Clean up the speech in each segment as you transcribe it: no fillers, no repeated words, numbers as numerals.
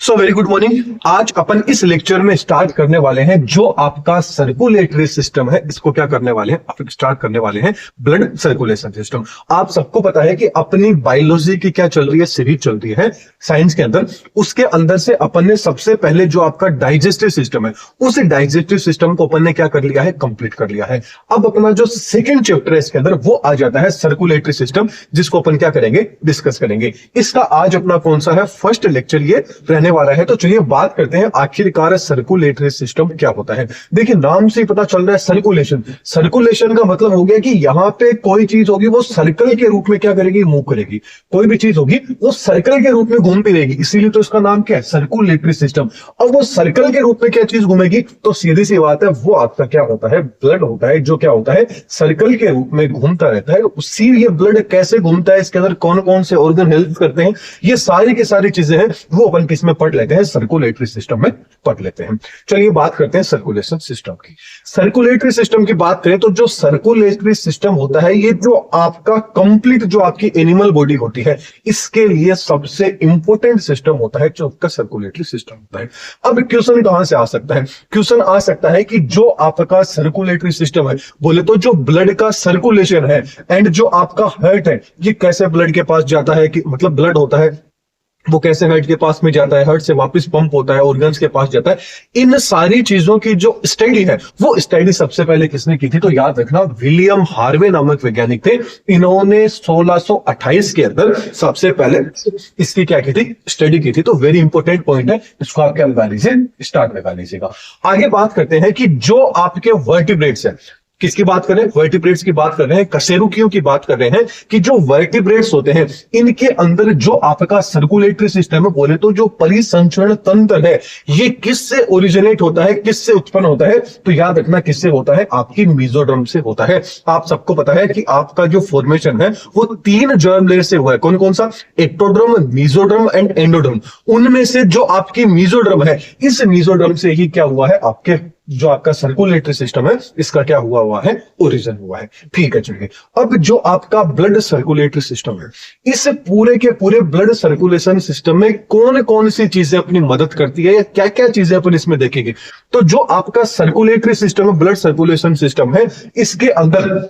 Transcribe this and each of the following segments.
So very good morning. आज अपन इस lecture में स्टार्ट करने वाले हैं जो आपका सर्कुलेटरी सिस्टम है, इसको क्या करने वाले हैं, आप स्टार्ट करने वाले हैं ब्लड सर्कुलेशन सिस्टम। आप सबको पता है कि अपनी बायोलॉजी की क्या चल रही है, सीरीज चल रही है साइंस के अंदर। उसके अंदर से अपन ने सबसे पहले जो आपका डाइजेस्टिव सिस्टम है, उस डाइजेस्टिव सिस्टम को अपन ने क्या कर लिया है, कंप्लीट कर लिया है। अब अपना जो सेकेंड चैप्टर है इसके अंदर वो आ जाता है सर्कुलेटरी सिस्टम, जिसको अपन क्या करेंगे, डिस्कस करेंगे। इसका आज अपना कौन सा है, फर्स्ट लेक्चर ये रहने वाला है। तो चलिए बात करते हैं आखिरकार सर्कुलेटरी सिस्टम क्या होता है। देखिए नाम से ही पता चल रहा है सर्कुलेशन। सर्कुलेशन का मतलब हो गया कि यहाँ पे कोई चीज होगी वो सर्कल के रूप में क्या करेगी, मूव करेगी। कोई भी चीज होगी वो सर्कल के रूप में घूमती रहेगी, इसीलिए तो इसका नाम क्या है, सर्कुलेटरी सिस्टम। और वो सर्कल के रूप में क्या चीज घूमेगी, तो सीधी सी बात है वो आपका क्या होता है, ब्लड होता है, जो क्या होता है सर्कल के रूप में घूमता रहता है। उसी ये ब्लड कैसे घूमता है, इसके अंदर कौन कौन से ऑर्गन हेल्प करते हैं, ये सारी की सारी चीजें हैं वो अपन किसमें पढ़ लेते हैं, सर्कुलेटरी सिस्टम में पढ़ लेते हैं। चलिए बात करते हैं सर्कुलेशन सिस्टम की। सर्कुलेटरी सिस्टम की बात करें तो जो सर्कुलेटरी सिस्टम होता है, ये जो आपका कंप्लीट जो आपकी एनिमल बॉडी होती है, इसके लिए सबसे इंपॉर्टेंट सिस्टम होता है जो आपका सर्कुलेटरी सिस्टम होता है। अब क्वेश्चन कहां से आ सकता है, क्वेश्चन आ सकता है कि जो आपका सर्कुलेटरी सिस्टम है, बोले तो जो ब्लड का सर्कुलेशन है एंड जो आपका हार्ट है, ये कैसे ब्लड के पास जाता है, कि मतलब ब्लड होता है वो कैसे हार्ट के पास में जाता है, हार्ट से वापस पंप होता है, ऑर्गन्स के पास जाता है। इन सारी चीजों की जो स्टडी है वो स्टडी सबसे पहले किसने की थी, तो याद रखना विलियम हार्वे नामक वैज्ञानिक थे। इन्होंने 1628 के अंदर सबसे पहले इसकी क्या की थी, स्टडी की थी। तो वेरी इंपॉर्टेंट पॉइंट है, इसको आप क्या लगा लीजिए, स्टार्ट लगा लीजिएगा। आगे बात करते हैं कि जो आपके वर्टिब्रेट्स है, किसकी बात कर रहे हैं, वर्टिब्रेट्स की बात कर रहे हैं, कशेरुकियों की बात कर रहे हैं कि जो वर्टिब्रेट्स होते हैं इनके अंदर जो आपका सर्कुलेटरी सिस्टम है, बोले तो जो परिसंचरण तंत्र है, ये किससे ओरिजिनेट होता है, किससे उत्पन्न होता है, तो याद रखना किससे होता है, आपकी मेसोडर्म से होता है। आप सबको पता है कि आपका जो फॉर्मेशन है वो 3 जर्म लेयर से हुआ है। कौन कौन सा, एक्टोडर्म, मेसोडर्म एंड एंडोडर्म। उनमें से जो आपकी मेसोडर्म है, इस मेसोडर्म से ही क्या हुआ है, आपके जो आपका सर्कुलेटरी सिस्टम है इसका क्या हुआ है, ओरिजिन हुआ है। ठीक है, चलिए अब जो आपका ब्लड सर्कुलेटरी सिस्टम है, इस पूरे के पूरे ब्लड सर्कुलेशन सिस्टम में कौन कौन सी चीजें अपनी मदद करती है, या क्या क्या चीजें अपन इसमें देखेंगे। तो जो आपका सर्कुलेटरी सिस्टम है, ब्लड सर्कुलेशन सिस्टम है, इसके अंदर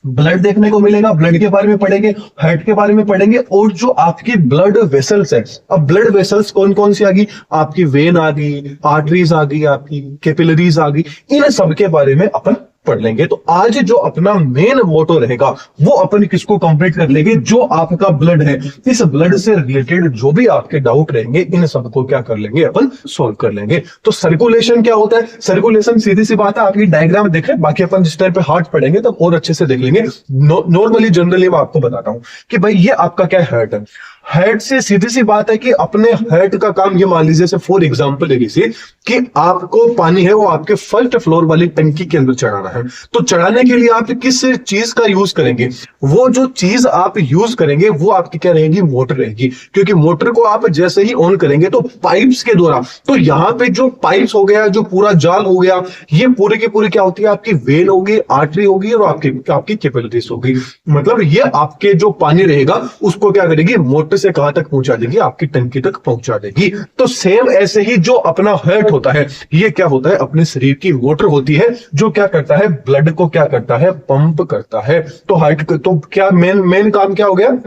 ब्लड देखने को मिलेगा, ब्लड के बारे में पढ़ेंगे, हार्ट के बारे में पढ़ेंगे, और जो आपकी ब्लड वेसल्स है। अब ब्लड वेसल्स कौन कौन सी आ गई, आपकी वेन आ गई, आर्टरीज आ गई, आपकी कैपिलरीज आ गई, इन सब के बारे में अपन पढ़ लेंगे। तो आज जो अपना मेन मोटो रहेगा वो अपन किसको कंप्लीट कर लेंगे, जो आपका ब्लड है, इस ब्लड से रिलेटेड जो भी आपके डाउट रहेंगे इन सबको क्या कर लेंगे, अपन सॉल्व कर लेंगे। तो सर्कुलेशन क्या होता है, सर्कुलेशन सीधी सी बात है, आपकी डायग्राम देख रहे हैं, बाकी अपन जिस टाइम पे हार्ट पढ़ेंगे तब और अच्छे से देख लेंगे। नॉर्मली जनरली मैं आपको बताता हूं कि भाई ये आपका क्या हार्ट है। हार्ट से सीधी सी बात है कि अपने हार्ट का काम ये मान लीजिए, फॉर एग्जांपल ले लीजिए कि आपको पानी है वो आपके फर्स्ट फ्लोर वाली टंकी के अंदर चढ़ाना है। तो चढ़ाने के लिए आप किस चीज का यूज करेंगे, वो जो चीज आप यूज करेंगे वो आपकी क्या रहेगी, मोटर रहेगी। क्योंकि मोटर को आप जैसे ही ऑन करेंगे तो पाइप्स के द्वारा, तो यहाँ पे जो पाइप्स हो गया, जो पूरा जाल हो गया, ये पूरे की पूरी क्या होती है, आपकी वेन होगी, आर्टरी होगी और आपकी कैपिलरीज होगी। मतलब ये आपके जो पानी रहेगा उसको क्या करेगी, मोटर से कहां तक पहुंचा देगी, आपकी टंकी तक पहुंचा देगी। तो सेम ऐसे ही जो अपना हार्ट होता है, ये क्या होता है, अपने शरीर की मोटर होती है, जो क्या करता है, ब्लड को क्या करता है, पंप करता है। तो हार्ट तो क्या मेन काम क्या हो गया,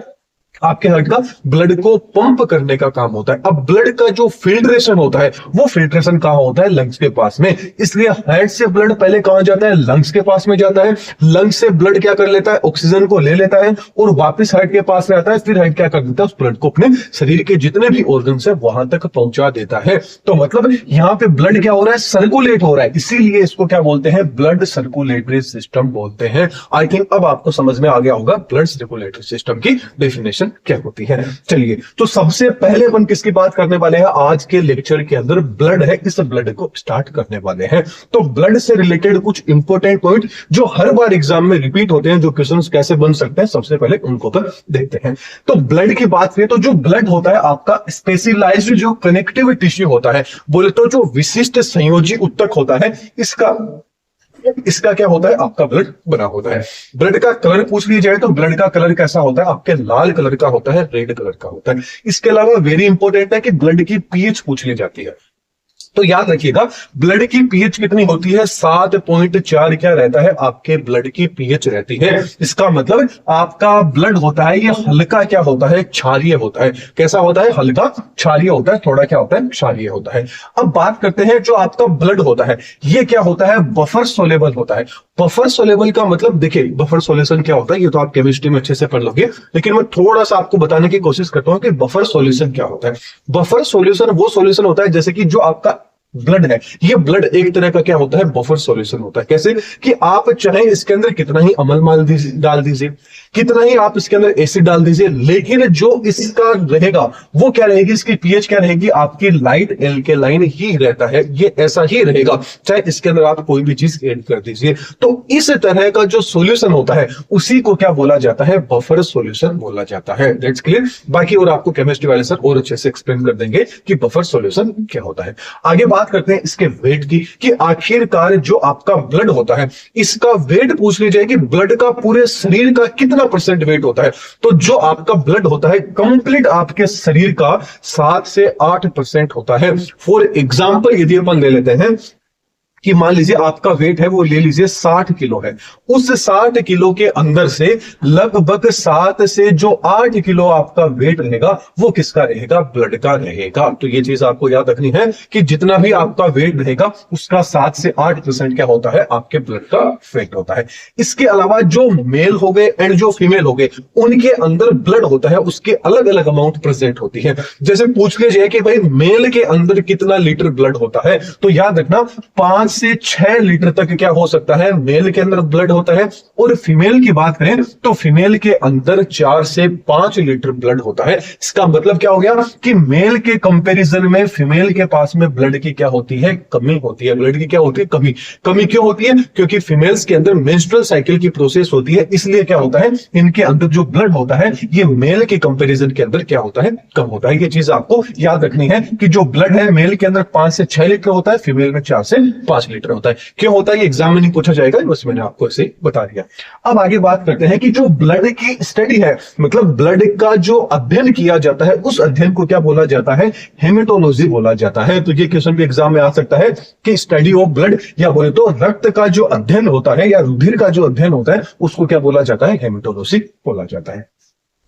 आपके हार्ट का ब्लड को पंप करने का काम होता है। अब ब्लड का जो फिल्ट्रेशन होता है वो फिल्ट्रेशन कहां होता है, लंग्स के पास में। इसलिए हार्ट से ब्लड पहले कहां जाता है, लंग्स के पास में जाता है। लंग्स से ब्लड क्या कर लेता है, ऑक्सीजन को ले लेता है और वापस हार्ट के पास रहता है। फिर हार्ट क्या कर देता है, उस ब्लड को अपने शरीर के जितने भी ऑर्गन्स है वहां तक पहुंचा देता है। तो मतलब यहाँ पे ब्लड क्या हो रहा है, सर्कुलेट हो रहा है, इसीलिए इसको क्या बोलते हैं, ब्लड सर्कुलेटरी सिस्टम बोलते हैं। आई थिंक अब आपको समझ में आ गया होगा ब्लड सर्कुलेटरी सिस्टम की डेफिनेशन क्या होती है। चलिए तो सबसे पहले अपन किसकी बात करने वाले हैं आज के लेक्चर के अंदर, ब्लड है, इस ब्लड को स्टार्ट करने वाले हैं। तो ब्लड से रिलेटेड कुछ इंपॉर्टेंट पॉइंट जो हर बार एग्जाम में रिपीट होते हैं, जो क्वेश्चंस कैसे बन सकते हैं, सबसे पहले उनको पर देखते हैं। तो ब्लड की बात करें तो जो ब्लड होता है आपका स्पेशलाइज्ड जो कनेक्टिव टिश्यू होता है, बोले तो जो विशिष्ट संयोजी उत्तक होता है, इसका इसका क्या होता है, आपका ब्लड बना होता है। ब्लड का कलर पूछ लिया जाए तो ब्लड का कलर कैसा होता है, आपके लाल कलर का होता है, रेड कलर का होता है। इसके अलावा वेरी इंपॉर्टेंट है कि ब्लड की पीएच पूछ ली जाती है। तो याद रखिएगा ब्लड की पीएच कितनी होती है, 7.4 क्या रहता है, आपके ब्लड की पीएच रहती है। इसका मतलब आपका ब्लड होता है ये हल्का क्या होता है, क्षारीय होता है। कैसा होता है, हल्का क्षारीय होता है, थोड़ा क्या होता है, क्षारीय होता है। अब बात करते हैं जो आपका ब्लड होता है ये क्या होता है, बफर सोलेबल होता है। बफर सोलेबल का मतलब देखिए बफर सोल्यूशन क्या होता है ये तो आप केमिस्ट्री में अच्छे से पढ़ लोगे, लेकिन मैं थोड़ा सा आपको बताने की कोशिश करता हूं कि बफर सॉल्यूशन क्या होता है। बफर सॉल्यूशन वो सॉल्यूशन होता है जैसे कि जो आपका ब्लड है, ये ब्लड एक तरह का क्या होता है, बफर सॉल्यूशन होता है। कैसे कि आप चाहे इसके अंदर कितना ही अमल माल डाल दीजिए, कितना ही आप इसके अंदर एसिड डाल दीजिए, लेकिन जो इसका रहेगा वो क्या रहेगी, इसकी पीएच क्या रहेगी, आपकी लाइट एल्केलाइन ही रहता है, ये ऐसा ही रहेगा चाहे इसके अंदर आप कोई भी चीज ऐड कर दीजिए। तो इस तरह का जो सॉल्यूशन होता है उसी को क्या बोला जाता है, बफर सॉल्यूशन बोला जाता है। That's clear. बाकी और आपको केमिस्ट्री वाले सर और अच्छे से एक्सप्लेन कर देंगे कि बफर सॉल्यूशन क्या होता है। आगे बात करते हैं इसके वेट की, कि आखिरकार जो आपका ब्लड होता है इसका वेट पूछ ली जाएगी, ब्लड का पूरे शरीर का कितना परसेंट वेट होता है। तो जो आपका ब्लड होता है कंप्लीट आपके शरीर का 7 से 8% होता है। फॉर एग्जांपल यदि अपन ले लेते हैं कि मान लीजिए आपका वेट है वो ले लीजिए 60 किलो है, उस 60 किलो के अंदर से लगभग 7 से जो 8 किलो आपका वेट रहेगा वो किसका रहेगा, ब्लड का रहेगा। तो ये चीज आपको याद रखनी है कि जितना भी आपका वेट रहेगा उसका 7 से 8% क्या होता है, आपके ब्लड का वेट होता है। इसके अलावा जो मेल हो गए एंड जो फीमेल हो गए उनके अंदर ब्लड होता है उसके अलग अलग अमाउंट प्रेजेंट होती है। जैसे पूछ लिया जाए कि भाई मेल के अंदर कितना लीटर ब्लड होता है, तो याद रखना 5 से 6 लीटर तक क्या हो सकता है, मेल के अंदर ब्लड होता है। और फीमेल की बात करें तो फीमेल के अंदर 4 से 5 लीटर ब्लड होता है। इसका मतलब क्या हो गया कि मेल के कंपैरिजन में फीमेल के पास में ब्लड की क्या होती है, कमी होती है। ब्लड की क्या होती है, कमी। कमी क्यों होती है, क्योंकि फीमेल्स के अंदर मेंस्ट्रुअल साइकिल की प्रोसेस होती है, इसलिए क्या होता है इनके अंदर जो ब्लड होता है ये मेल के कंपैरिजन के अंदर क्या होता है, कम होता है। ये चीज आपको याद रखनी है कि जो ब्लड है मेल के अंदर 5 से 6 लीटर होता है, फीमेल में 4 से 5 लीटर होता है। क्यों होता है ये एग्जाम में नहीं पूछा जाएगा, बस मैंने आपको इसे बता दिया। अब आगे बात करते हैं कि जो ब्लड की स्टडी है, मतलब ब्लड का जो अध्ययन किया जाता है उस अध्ययन को क्या बोला जाता है, हेमेटोलॉजी बोला जाता है। तो ये क्वेश्चन भी एग्जाम में आ सकता है कि स्टडी ऑफ ब्लड, या बोले तो रक्त का जो अध्ययन होता है या रुधिर का जो अध्ययन होता है उसको क्या बोला जाता है, हेमेटोलॉजी बोला जाता है।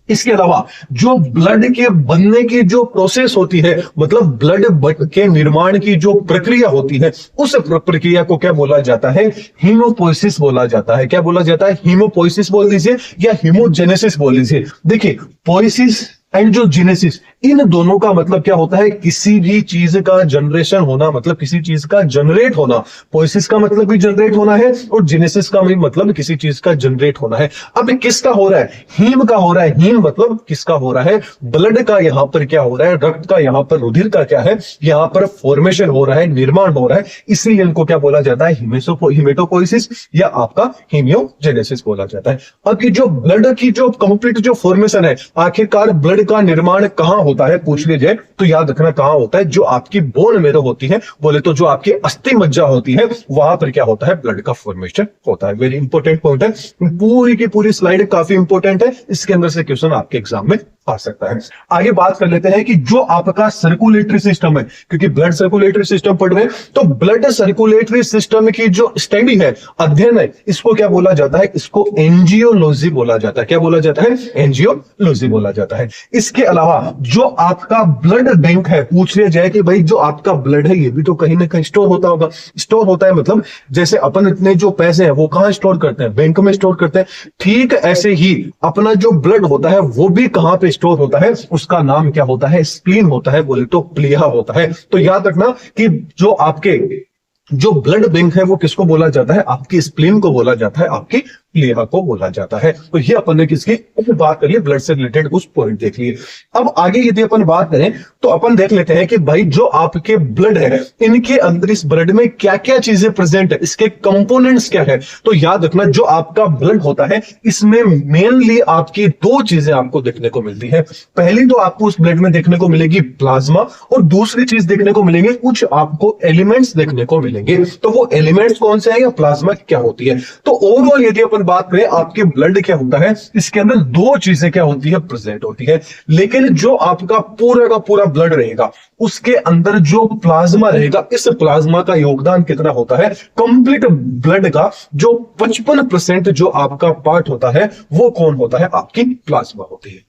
इसके अलावा जो ब्लड के बनने की जो प्रोसेस होती है, मतलब ब्लड के निर्माण की जो प्रक्रिया होती है, उस प्रक्रिया को क्या बोला जाता है, हीमोपोइसिस बोला जाता है। क्या बोला जाता है, हीमोपोइसिस बोल दीजिए या हीमोजेनेसिस बोल दीजिए। देखिए पोइसिस एंड जो जेनेसिस, इन दोनों का मतलब क्या होता है, किसी भी चीज का जनरेशन होना, मतलब किसी चीज का जनरेट होना। पोइसिस का मतलब भी जनरेट होना है और जेनेसिस का भी मतलब किसी चीज का जनरेट होना है। अब किसका हो रहा है, हीम का हो रहा है। हीम मतलब किसका हो रहा है, ब्लड का यहां पर क्या हो रहा है, रक्त का यहां पर, रुधिर का क्या है, यहां पर फॉर्मेशन हो रहा है, निर्माण हो रहा है, इसलिए इनको क्या बोला जाता है, हीमेटोपोइसिस या आपका हीमियोजेनेसिस बोला जाता है। अब जो ब्लड की जो कंप्लीट जो फॉर्मेशन है, आखिरकार ब्लड का निर्माण कहां होता है पूछ लिया जाए तो याद रखना कहां होता है, जो आपकी बोन मैरो होती है, बोले तो जो आपकी अस्थि मज्जा होती है वहां पर क्या होता है, ब्लड का फॉर्मेशन होता है। वेरी इंपॉर्टेंट पॉइंट है, पूरी की पूरी स्लाइड काफी इंपॉर्टेंट है, इसके अंदर से क्वेश्चन आपके एग्जाम में आ सकता है। आगे बात कर लेते हैं कि जो आपका सर्कुलेटरी सिस्टम है, क्योंकि ब्लड सर्कुलेटरी सिस्टम पढ़ रहे हैं, तो ब्लड सर्कुलेटरी सिस्टम की जो स्टडी है, अध्ययन है, इसको क्या बोला जाता है, इसको एंजियोलॉजी बोला जाता है। क्या बोला जाता है, एंजियोलॉजी बोला जाता है। इसके अलावा जो आपका ब्लड बैंक है, पूछ लिया जाए कि भाई जो आपका ब्लड है ये भी तो कहीं ना कहीं स्टोर होता होगा। स्टोर होता है मतलब जैसे अपन इतने जो पैसे हैं वो कहां स्टोर करते हैं, बैंक में स्टोर करते हैं, ठीक ऐसे ही अपना जो ब्लड होता है वो भी कहां पे स्टोर होता है, उसका नाम क्या होता है, स्प्लीन होता है, बोले तो प्लीहा होता है। तो याद रखना कि जो आपके जो ब्लड बैंक है वो किसको बोला जाता है, आपकी स्प्लीन को बोला जाता है, आपकी प्लीहा को बोला जाता है। तो ये अपन ने किसकी बात करी है, ब्लड से रिलेटेड कुछ पॉइंट देख लिए। अब आगे यदि अपन बात करें तो अपन देख लेते हैं कि भाई जो आपके ब्लड है, इनके अंदर इस ब्लड में क्या क्या चीजें प्रेजेंट है, इसके कंपोनेंट्स क्या है। तो याद रखना जो आपका ब्लड होता है इसमें मेनली आपकी दो चीजें आपको देखने को मिलती है। पहली तो आपको उस ब्लड में देखने को मिलेगी प्लाज्मा, और दूसरी चीज देखने को मिलेंगे कुछ आपको एलिमेंट्स देखने को मिलेंगे। तो वो एलिमेंट्स कौन से हैं या प्लाज्मा क्या होती है। तो ओवरऑल यदि अपन बात करें आपके ब्लड क्या होता है, इसके अंदर दो चीजें क्या होती है, प्रेजेंट होती है। लेकिन जो आपका पूरा का पूरा ब्लड रहेगा उसके अंदर जो प्लाज्मा रहेगा, इस प्लाज्मा का योगदान कितना होता है, कंप्लीट ब्लड का जो 55% जो आपका पार्ट होता है वो कौन होता है, आपकी प्लाज्मा होती है।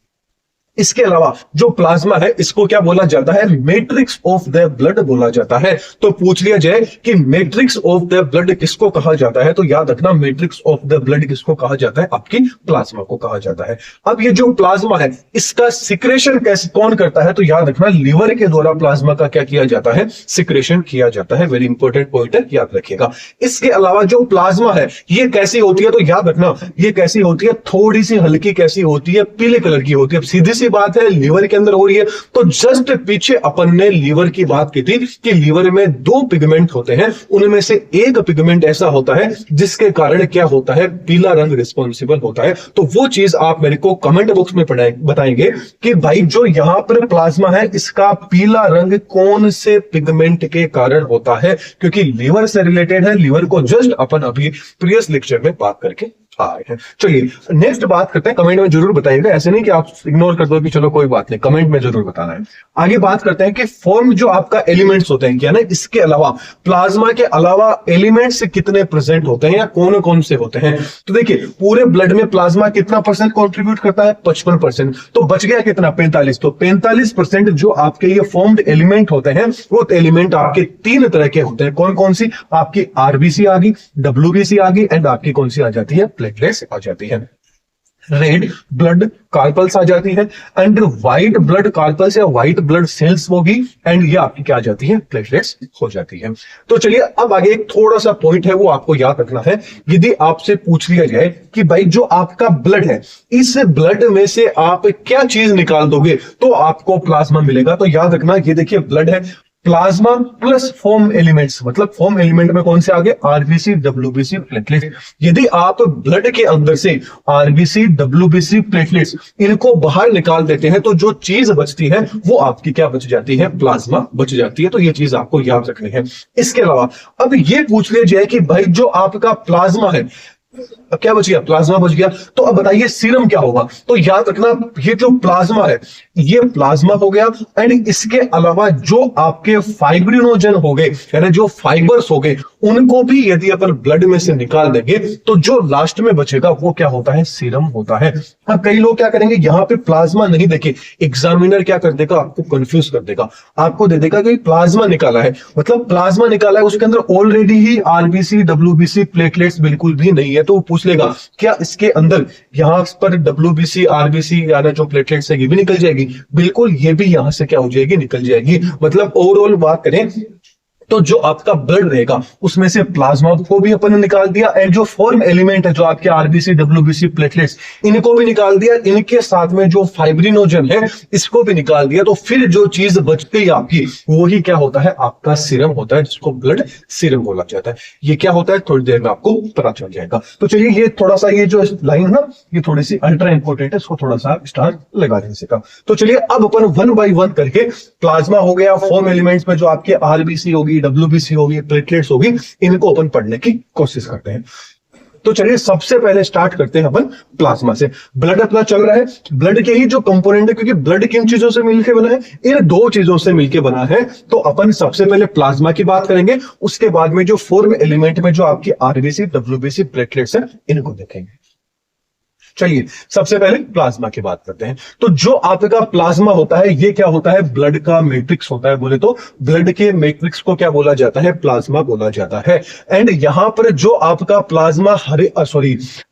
इसके अलावा जो प्लाज्मा है इसको क्या बोला जाता है, मैट्रिक्स ऑफ द ब्लड बोला जाता है। तो पूछ लिया जाए कि मैट्रिक्स ऑफ द ब्लड किसको कहा जाता है, तो याद रखना मैट्रिक्स ऑफ द ब्लड किसको कहा जाता है, आपकी प्लाज्मा को कहा जाता है। अब ये जो प्लाज्मा है इसका सिक्रेशन कैसे कौन करता है, तो याद रखना लीवर के द्वारा प्लाज्मा का क्या किया जाता है, सिक्रेशन किया जाता है। वेरी इंपॉर्टेंट पॉइंट है, याद रखिएगा। इसके अलावा जो प्लाज्मा है ये कैसी होती है, तो याद रखना ये कैसी होती है, थोड़ी सी हल्की कैसी होती है, पीले कलर की होती है। अब सीधी बात है लीवर के अंदर हो रही है, तो जस्ट पीछे अपन ने लीवर की बात की थी कि लीवर में दो पिगमेंट होते हैं, उनमें से एक पिगमेंट ऐसा होता है जिसके कारण क्या होता है, पीला रंग रिस्पॉन्सिबल होता है। तो वो चीज आप मेरे को कमेंट बॉक्स में बताएंगे कि भाई जो यहां पर प्लाज्मा है इसका पीला रंग कौन से पिगमेंट के कारण होता है, क्योंकि लीवर से रिलेटेड है। लीवर को जस्ट अपन अभी प्रीवियस लेक्चर में बात करके आए हैं। चलिए नेक्स्ट बात करते हैं, कमेंट में जरूर बताइएगा, ऐसे नहीं कि आप इग्नोर कर दो कि चलो कोई बात नहीं, कमेंट में जरूर बताना है। आगे बात करते हैं कि फॉर्म जो आपका एलिमेंट्स होते हैं क्या ना, इसके अलावा प्लाज्मा के अलावा एलिमेंट्स कितने प्रेजेंट होते हैं या कौन कौन से होते हैं। तो देखिए पूरे ब्लड में प्लाज्मा कितना परसेंट कॉन्ट्रीब्यूट करता है, 55%। तो बच गया कितना, 45। तो 45% जो आपके ये फॉर्म्ड एलिमेंट होते हैं वो एलिमेंट आपके तीन तरह के होते हैं। कौन कौन सी, आपकी आरबीसी आ गई, डब्ल्यूबीसी आ गई, एंड आपकी कौन सी आ जाती है, प्लेटलेट्स आ जाती है। रेड ब्लड कार्पल्स आ जाती है, एंड व्हाइट ब्लड कार्पल्स या व्हाइट ब्लड सेल्स होगी, एंड ये आपकी क्या आ जाती है, प्लेटलेट्स हो जाती है। तो चलिए अब आगे एक थोड़ा सा पॉइंट है वो आपको याद रखना है। यदि आपसे पूछ लिया जाए कि भाई जो आपका ब्लड है इस ब्लड में से आप क्या चीज निकाल दोगे तो आपको प्लाज्मा मिलेगा। तो याद रखना ये देखिए ब्लड है, प्लाज्मा प्लस फॉर्म एलिमेंट्स, मतलब फॉर्म एलिमेंट में कौन से आगे, आरबीसी, डब्ल्यूबीसी, प्लेटलेट। यदि आप ब्लड के अंदर से आरबीसी, डब्ल्यूबीसी, प्लेटलेट्स इनको बाहर निकाल देते हैं तो जो चीज बचती है वो आपकी क्या बच जाती है, प्लाज्मा बच जाती है। तो ये चीज आपको याद रखनी है। इसके अलावा अब ये पूछ लिया जाए कि भाई जो आपका प्लाज्मा है, अब क्या बच गया, प्लाज्मा बच गया, तो अब बताइए सीरम क्या होगा। तो याद रखना ये जो प्लाज्मा है ये प्लाज्मा हो गया, एंड इसके अलावा जो आपके फाइब्रिनोजन हो गए यानी जो फाइबर्स हो गए उनको भी यदि अपन ब्लड में से निकाल देंगे तो जो लास्ट में बचेगा वो क्या होता है, सीरम होता है। अब कई लोग क्या करेंगे, यहां पे प्लाज्मा नहीं देखे, एग्जामिनर क्या कर देगा, आपको कंफ्यूज कर देगा, आपको दे देगा कि प्लाज्मा निकाला है, मतलब प्लाज्मा निकाला है, उसके अंदर ऑलरेडी ही आरबीसी, डब्ल्यूबीसी, प्लेटलेट्स बिल्कुल भी नहीं है। तो पूछ लेगा क्या इसके अंदर यहां पर डब्ल्यूबीसी, आरबीसी यानी जो प्लेटलेट्स है ये भी निकल जाएगी, बिल्कुल ये भी यहां से क्या हो जाएगी, निकल जाएगी। मतलब ओवरऑल बात करें तो जो आपका ब्लड रहेगा उसमें से प्लाज्मा को भी अपन ने निकाल दिया, एंड जो फॉर्म एलिमेंट है जो आपके आरबीसी, डब्ल्यूबीसी, प्लेटलेट्स इनको भी निकाल दिया, इनके साथ में जो फाइब्रिनोजन है इसको भी निकाल दिया। तो फिर जो चीज बच गई आपकी वही क्या होता है, आपका सीरम होता है, जिसको ब्लड सीरम बोला जाता है। ये क्या होता है थोड़ी देर में आपको पता चल जाएगा। तो चलिए ये थोड़ा सा ये जो लाइन है ना ये थोड़ी सी अल्ट्रा इंपॉर्टेंट है, इसको थोड़ा सा स्टार लगा देने का। तो चलिए अब अपन वन बाई वन करके प्लाज्मा हो गया, फॉर्म एलिमेंट्स में जो आपके आरबीसी होगी, डब्ल्यूबीसी होगी, प्लेटलेट्स होगी, इनको अपन पढ़ने की कोशिश करते हैं। तो चलिए सबसे पहले स्टार्ट करते हैं अपन प्लाज्मा से। ब्लड अपना चल रहा है, ब्लड के ही जो कंपोनेंट है, क्योंकि ब्लड किन चीजों से मिलकर बना है, इन दो चीजों से मिलकर बना है। तो अपन सबसे पहले प्लाज्मा की बात करेंगे, उसके बाद में जो फॉर्म एलिमेंट में जो आपकी आरबीसी, डब्ल्यूबीसी, प्लेटलेट्स है इनको देखेंगे। चलिए सबसे पहले प्लाज्मा की बात करते हैं। तो जो आपका प्लाज्मा होता है ये क्या होता है, ब्लड का मैट्रिक्स होता है। बोले तो ब्लड के मैट्रिक्स को क्या बोला जाता है, प्लाज्मा बोला जाता है। एंड यहां पर जो आपका प्लाज्मा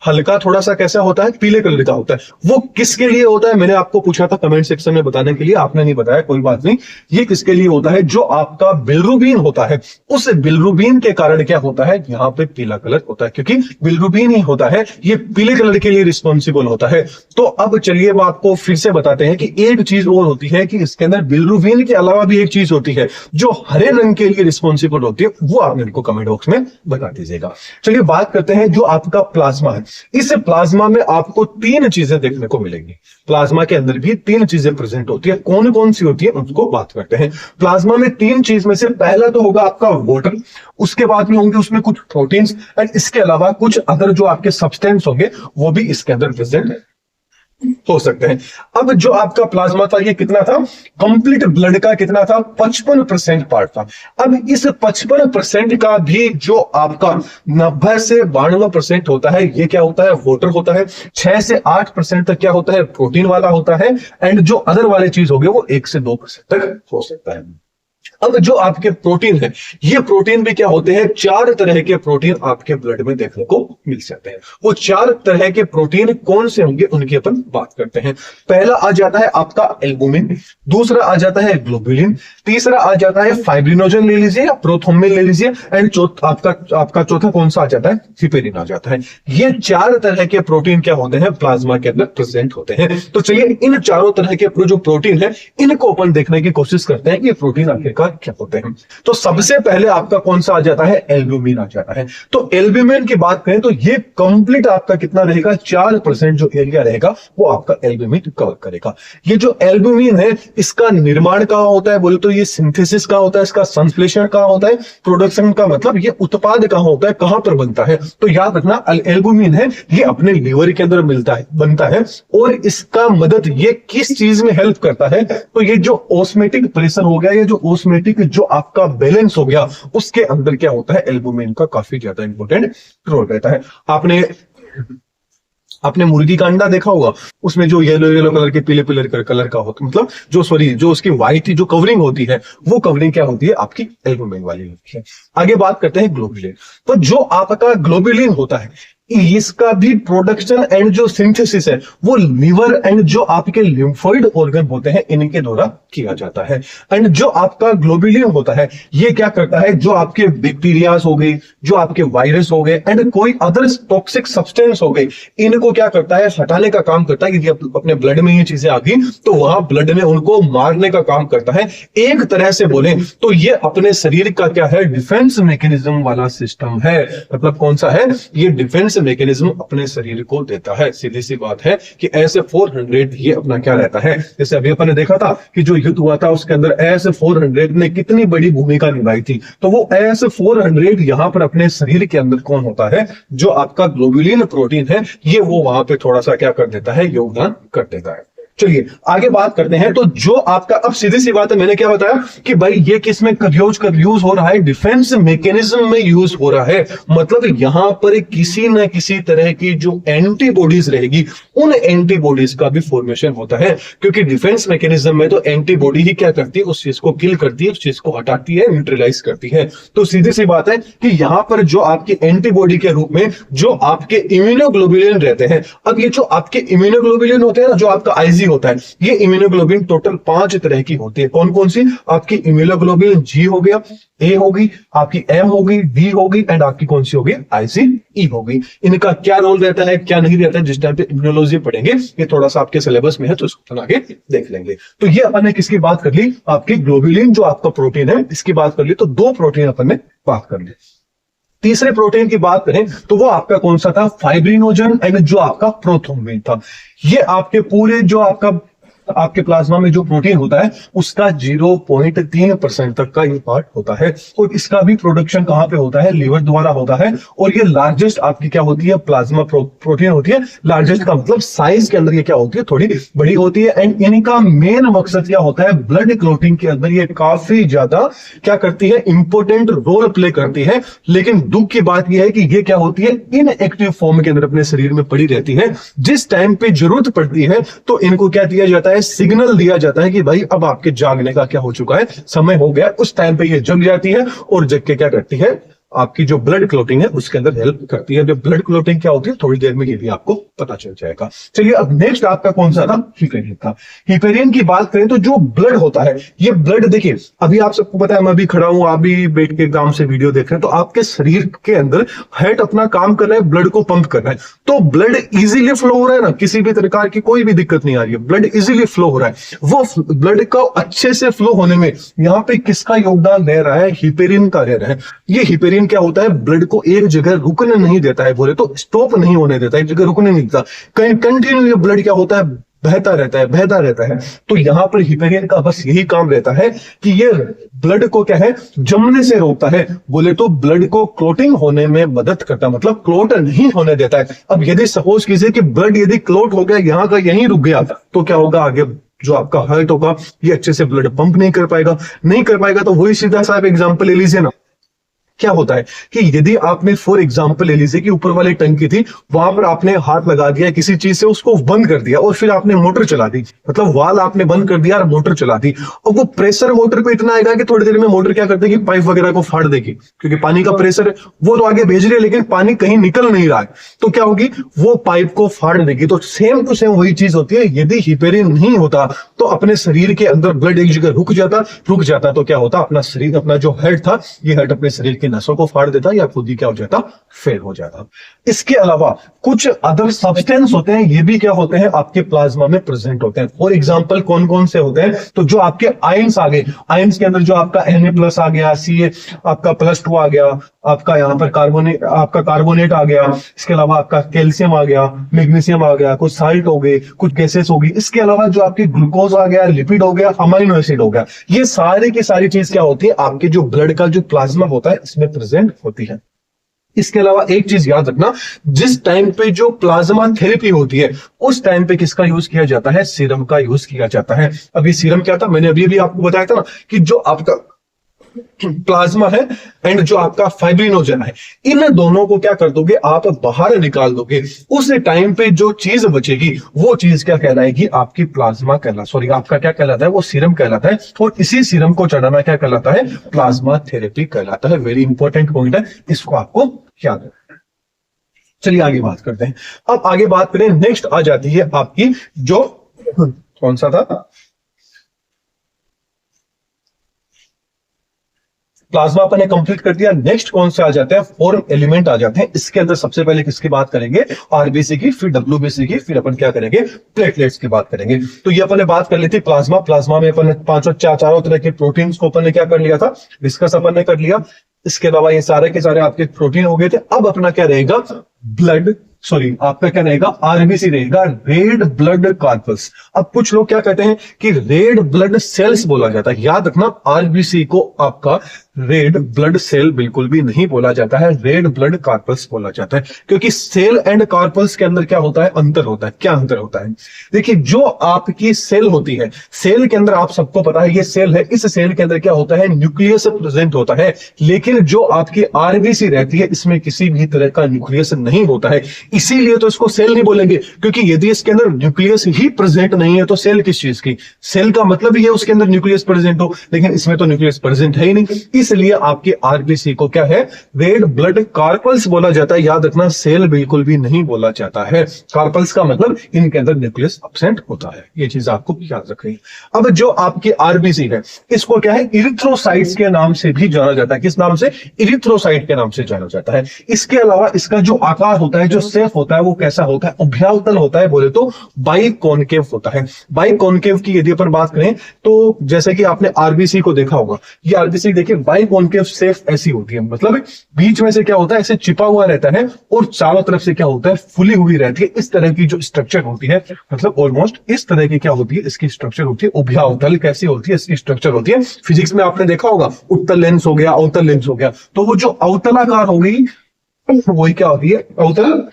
हल्का थोड़ा सा कैसा होता है, पीले कलर का होता है। वो किसके लिए होता है, मैंने आपको पूछा था कमेंट सेक्शन में बताने के लिए, आपने नहीं बताया, कोई बात नहीं। ये किसके लिए होता है, जो आपका बिलिरुबिन होता है, उस बिलिरुबिन के कारण क्या होता है, यहां पे पीला कलर होता है, क्योंकि बिलिरुबिन ही होता है ये पीले कलर के लिए रिस्पॉन्सिबल होता है। तो अब चलिए हम आपको फिर से बताते हैं कि एक चीज और होती है कि इसके अंदर बिलिरुबिन के अलावा भी एक चीज होती है जो हरे रंग के लिए रिस्पॉन्सिबल होती है, वो आप मेरे को कमेंट बॉक्स में बता दीजिएगा। चलिए बात करते हैं जो आपका प्लाज्मा है। इस प्लाज्मा में आपको तीन चीजें देखने को मिलेंगी। प्लाज्मा के अंदर भी तीन चीजें प्रेजेंट होती है। कौन कौन सी होती है उसको बात करते हैं। प्लाज्मा में तीन चीज में से पहला तो होगा आपका वाटर, उसके बाद में होंगे उसमें कुछ प्रोटीन्स, एंड इसके अलावा कुछ अदर जो आपके सब्सटेंस होंगे वो भी इसके अंदर प्रेजेंट हो सकते हैं। अब जो आपका प्लाज्मा था ये कितना था, कंप्लीट ब्लड का कितना था, 55% पार्ट था। अब इस 55% का भी जो आपका 90 से 92% होता है, ये क्या होता है, वाटर होता है। 6 से 8% तक क्या होता है, प्रोटीन वाला होता है। एंड जो अदर वाले चीज हो गए वो 1 से 2% तक हो सकता है। अब जो आपके प्रोटीन है, ये प्रोटीन भी क्या होते हैं, 4 तरह के प्रोटीन आपके ब्लड में देखने को मिल जाते हैं। वो 4 तरह के प्रोटीन कौन से होंगे उनकी अपन बात करते हैं। पहला आ जाता है आपका एल्बुमिन, दूसरा आ जाता है ग्लोबुलिन, तीसरा आ जाता है फाइब्रिनोजन ले लीजिए या प्रोथ्रोम्बिन ले लीजिए, एंड आपका चौथा कौन सा आ जाता है, हिपेरिन आ जाता है। ये 4 तरह के प्रोटीन क्या होते हैं, प्लाज्मा के अंदर प्रेजेंट होते हैं। तो चलिए इन चारों तरह के जो प्रोटीन है इनको अपन देखने की कोशिश करते हैं कि प्रोटीन आखिरकार क्या होते हैं। तो सबसे पहले आपका कौन सा आ जाता है, एल्ब्यूमिन आ जाता है। तो एल्ब्यूमिन की बात करें तो ये कंप्लीट आपका कितना रहेगा, 4% जो एरिया रहेगा वो आपका एल्ब्यूमिन कवर करेगा। ये जो एल्ब्यूमिन है इसका निर्माण कहां होता है, बोले तो ये सिंथेसिस कहां होता है, इसका संश्लेषण कहां होता है, प्रोडक्शन का मतलब ये उत्पाद कहां होता है, कहां पर बनता है। तो याद रखना एल्ब्यूमिन है ये अपने लीवर के अंदर बनता है। और इसका मदद ये किस चीज में हेल्प करता है, तो ये जो ऑस्मेटिक प्रेशर हो गया, ये जो ऑस्मेटिक जो आपका बैलेंस हो गया, उसके अंदर क्या होता है, एल्बुमिन का काफी ज्यादा इंपॉर्टेंट रोल रहता है। आपने मुर्गी का अंडा देखा होगा, उसमें जो येलो येलो कलर के पीले पीले कलर का होता है, मतलब जो उसकी व्हाइट जो कवरिंग होती है वो कवरिंग क्या होती है, आपकी एल्बुमिन वाली होती है। आगे बात करते हैं ग्लोबुलिन। तो जो आपका ग्लोबुलिन होता है इसका भी प्रोडक्शन एंड जो सिंथेसिस है वो लीवर एंड जो आपके लिम्फोइड ऑर्गन होते हैं इनके द्वारा किया जाता है। एंड जो आपका ग्लोबुलिन होता है ये क्या करता है, जो आपके बैक्टीरियाज हो गए, जो आपके वायरस हो गए एंड कोई अदर टॉक्सिक सब्सटेंस हो गए, इनको क्या करता है, हटाने का काम करता है। यदि अपने ब्लड में ये चीजें आ गई तो वहां ब्लड में उनको मारने का काम करता है। एक तरह से बोले तो ये अपने शरीर का क्या है, डिफेंस मैकेनिज्म वाला सिस्टम है। मतलब कौन सा है, ये डिफेंस मैकेनिज्म अपने शरीर को देता है। सीधी सी बात है कि एस-400 ये अपना क्या रहता है, जैसे अभी अपन ने देखा था कि जो युद्ध हुआ था उसके अंदर एस-400 ने कितनी बड़ी भूमिका निभाई थी। तो वो एस-400 यहां पर अपने शरीर के अंदर कौन होता है, जो आपका ग्लोबुलिन प्रोटीन है, ये वो वहां पे थोड़ा सा क्या कर देता है, योगदान कर देता है। चलिए आगे बात करते हैं। तो जो आपका, अब सीधी सी बात है, मैंने क्या बताया कि भाई ये किस में यूज हो रहा है, डिफेंस मैकेनिज्म में यूज हो रहा है। मतलब यहां पर किसी न किसी तरह की जो एंटीबॉडीज रहेगी उन एंटीबॉडीज का भी फॉर्मेशन होता है, क्योंकि डिफेंस मैकेनिज्म में तो एंटीबॉडी ही क्या करती है, उस चीज को किल करती है, उस चीज को हटाती है, न्यूट्रलाइज करती है। तो सीधी सी बात है कि यहां पर जो आपकी एंटीबॉडी के रूप में जो आपके इम्यूनोग्लोबुलिन रहते हैं, अब ये जो आपके इम्यूनोग्लोबुलिन होते हैं ना, जो आपका आईजी होता है, ये इम्यूनोग्लोबुलिन टोटल 5 तरह की होती है। कौन कौन सी, आपकी इम्यूनोग्लोबुलिन जी हो गया, ए होगी, आपकी एम होगी, डी होगी, एंड आपकी कौन सी होगी, आईसीई होगी। इनका क्या रोल रहता है, क्या नहीं रहता है, जिस टाइम पे इम्यूनोलॉजी पढ़ेंगे, ये थोड़ा सा आपके सिलेबस में है तो इसको अपन आगे देख लेंगे। तो ये अपन ने किसकी बात कर ली, आपकी ग्लोबुलिन जो आपका प्रोटीन है इसकी बात कर ली। तो 2 प्रोटीन अपन ने बात कर ली। तीसरे प्रोटीन की बात करें तो वो आपका कौन सा था, फाइब्रिनोजन एंड जो आपका प्रोथ्रोम्बिन था। ये आपके पूरे जो आपका आपके प्लाज्मा में जो प्रोटीन होता है उसका 0.3% तक का ये पार्ट होता है, और इसका भी प्रोडक्शन कहां पे होता है, लीवर द्वारा होता है। और ये लार्जेस्ट आपकी क्या होती है, प्लाज्मा प्रोटीन होती है। लार्जेस्ट का मतलब साइज के अंदर ये क्या होती है, थोड़ी बड़ी होती है। एंड इनका मेन मकसद क्या होता है, ब्लड क्लॉटिंग के अंदर ये काफी ज्यादा क्या करती है, इंपॉर्टेंट रोल प्ले करती है। लेकिन दुख की बात यह है कि ये क्या होती है, इनएक्टिव फॉर्म के अंदर अपने शरीर में पड़ी रहती है। जिस टाइम पे जरूरत पड़ती है तो इनको क्या दिया जाता है, सिग्नल दिया जाता है कि भाई अब आपके जागने का क्या हो चुका है, समय हो गया। उस टाइम पे ये जग जाती है और जग के क्या करती है, आपकी जो ब्लड क्लॉटिंग है उसके अंदर हेल्प करती है। जो ब्लड क्लॉटिंग क्या होती है थोड़ी देर में ये भी आपको पता चल जाएगा। चलिए अब नेक्स्ट आपका कौन सा था, हिपेरिन था। हिपेरिन की बात करें तो जो ब्लड होता है, ये ब्लड देखिए, अभी आप सबको पता है मैं भी खड़ा हूं, आप भी बैठ के एग्जाम से वीडियो देख रहे हैं, तो आपके शरीर के अंदर हार्ट अपना काम कर रहा है, ब्लड को पंप कर रहा है। तो ब्लड इजीली फ्लो हो रहा है ना, किसी भी प्रकार की कोई भी दिक्कत नहीं आ रही है, ब्लड इजीली फ्लो हो रहा है। वो ब्लड का अच्छे से फ्लो होने में यहाँ पे किसका योगदान रह रहा है, हिपेरिन का रह रहा है। ये हिपेरिन क्या होता है, ब्लड को एक जगह रुकने नहीं देता है, बोले तो स्टॉप नहीं होने देता है, एक जगह रुकने नहीं देता, कहीं कंटिन्यू ब्लड क्या होता है, बहता रहता है, बहता रहता है। तो यहां पर हिपेरिन का बस यही काम रहता है कि ये ब्लड को क्या है, जमने से रोकता है, बोले तो ब्लड को क्लोटिंग होने में मदद करता है, मतलब क्लोट नहीं होने देता है। अब यदि सपोज कीजिए कि ब्लड यदि क्लोट हो गया, यहां का यहीं रुक गया, तो क्या होगा, आगे जो आपका हार्ट होगा ये अच्छे से ब्लड पंप नहीं कर पाएगा, नहीं कर पाएगा। तो वही सीधा सा आप एग्जाम्पल ले लीजिए ना, क्या होता है कि यदि आपने फॉर एग्जांपल ले लीजिए कि ऊपर वाली टंकी थी, वहां पर आपने हाथ लगा दिया किसी चीज से, उसको बंद कर दिया और फिर आपने मोटर चला दी, मतलब वाल आपने बंद कर दिया और मोटर चला दी, और वो प्रेशर मोटर पे इतना आएगा कि थोड़ी देर में मोटर क्या कर देगी, पाइप वगैरह को फाड़ देगी, क्योंकि पानी का प्रेशर वो तो आगे भेज रही है लेकिन पानी कहीं निकल नहीं रहा है, तो क्या होगी, वो पाइप को फाड़ देगी। तो सेम टू सेम वही चीज होती है, यदि हिपेरिन नहीं होता तो अपने शरीर के अंदर ब्लड एक जगह रुक जाता तो क्या होता, अपना शरीर, अपना जो हेड था, ये हेड अपने शरीर के नसों को फाड़ देता या खुद ही क्या हो जाता, फेल हो जाता। इसके अलावा कुछ अदर सब्सटेंस होते हैं, ये भी क्या होते हैं, आपके प्लाज्मा में प्रेजेंट होते हैं। फॉर एग्जांपल कौन कौन से होते हैं, तो जो आपके आयंस आ गए, आयंस के अंदर जो आपका Na+ आ गया, Ca आपका +2 आ गया, आपका यहाँ पर कार्बोनेट आ गया, इसके अलावा आपका कैल्शियम आ गया, मैग्नीशियम आ गया, कुछ साल्ट हो गए, कुछ गैसेस होगी, इसके अलावा जो आपकी ग्लूकोज आ गया, लिपिड हो गया, अमाइनो एसिड हो गया, ये सारी की सारी चीज क्या होती है, आपके जो ब्लड का जो प्लाज्मा होता है इसमें प्रेजेंट होती है। इसके अलावा एक चीज याद रखना, जिस टाइम पे जो प्लाज्मा थेरेपी होती है उस टाइम पे किसका यूज किया जाता है, सीरम का यूज किया जाता है। अभी सीरम क्या था, मैंने अभी भी आपको बताया था ना कि जो आपका प्लाज्मा है एंड जो आपका फाइब्रिनोजन है, इन दोनों को क्या कर दोगे, आप बाहर निकाल दोगे। उस टाइम पे जो चीज बचेगी वो चीज क्या कहलाएगी, आपकी प्लाज्मा आपका क्या कहलाता है, वो सीरम कहलाता है। और इसी सीरम को चढ़ाना क्या कहलाता है, प्लाज्मा थेरेपी कहलाता है। वेरी इंपॉर्टेंट पॉइंट है, इसको आपको याद रखना है। चलिए आगे बात करते हैं। अब आगे बात करें, नेक्स्ट आ जाती है आपकी जो कौन सा था, प्लाज्मा अपन ने कंप्लीट कर दिया। नेक्स्ट कौन से आ जाते हैं, फॉर्म एलिमेंट आ जाते हैं। इसके अंदर सबसे पहले किसकी बात करेंगे, आरबीसी की, फिर डब्ल्यूबीसी की, फिर अपन क्या करेंगे, प्लेटलेट्स की बात करेंगे। तो ये अपन ने बात कर ली थी प्लाज्मा में अपन ने चारों तरह के प्रोटीन्स को अपन ने क्या कर लिया था, डिस्कस अपन ने कर लिया। इसके अलावा ये सारे के सारे आपके प्रोटीन हो गए थे। अब अपना क्या रहेगा, आपका क्या रहेगा, आरबीसी रहेगा, रेड ब्लड कार्पल्स। अब कुछ लोग क्या कहते हैं कि रेड ब्लड सेल्स बोला जाता है, याद रखना आरबीसी को आपका रेड ब्लड सेल बिल्कुल भी नहीं बोला जाता है, रेड ब्लड कार्पल्स बोला जाता है। क्योंकि सेल एंड कार्पल्स के अंदर क्या होता है, अंतर होता है। क्या अंतर होता है, देखिए जो आपकी सेल होती है, सेल के अंदर आप सबको पता है ये सेल है, इस सेल के अंदर क्या होता है, न्यूक्लियस प्रेजेंट होता है। लेकिन जो आपकी आरबीसी रहती है इसमें किसी भी तरह का न्यूक्लियस नहीं होता है, इसीलिए तो इसको सेल नहीं बोलेंगे। क्योंकि यदि इसके अंदर न्यूक्लियस ही प्रेजेंट नहीं है तो सेल किस चीज की, सेल का मतलब ही है उसके अंदर न्यूक्लियस प्रेजेंट हो, लेकिन इसमें तो न्यूक्लियस प्रेजेंट है ही नहीं, इसलिए आपके आरबीसी को क्या है, रेड ब्लड कार्पल्स बोला जाता है। याद रखना सेल बिल्कुल भी नहीं बोला जाता है, कार्पल्स का मतलब इनके अंदर न्यूक्लियस एब्सेंट होता है, ये चीज आपको याद रखनी है। अब जो आपकी आरबीसी है इसको क्या है, इरिथ्रोसाइट्स के नाम से भी जाना जाता है। किस नाम से, इरिथ्रोसाइट के नाम से जाना जाता है। इसके अलावा इसका जो आकार होता है, जो शेप होता है वो कैसा होता है, अभ्यावतल होता है, बोले तो बाइकॉनकेव होता है। बाइकॉनकेव की यदि अपन बात करें तो जैसे कि आपने आरबीसी को देखा होगा, ये आरबीसी देखिए बाइकॉनकेव शेप ऐसी होती है, मतलब बीच में से क्या होता है ऐसे चिपा हुआ रहता है और चारों तरफ से क्या होता है फुली हुई रहती है। इस तरह की जो स्ट्रक्चर होती है, मतलब ऑलमोस्ट इस तरह की क्या होती है इसकी स्ट्रक्चर होती है। अभ्यावतल कैसी होती है इसकी स्ट्रक्चर होती है। फिजिक्स में आपने देखा होगा उत्तल लेंस हो गया, अवतल लेंस हो गया, तो वो जो अवतलाकार हो गई वही क्या होती है अवतल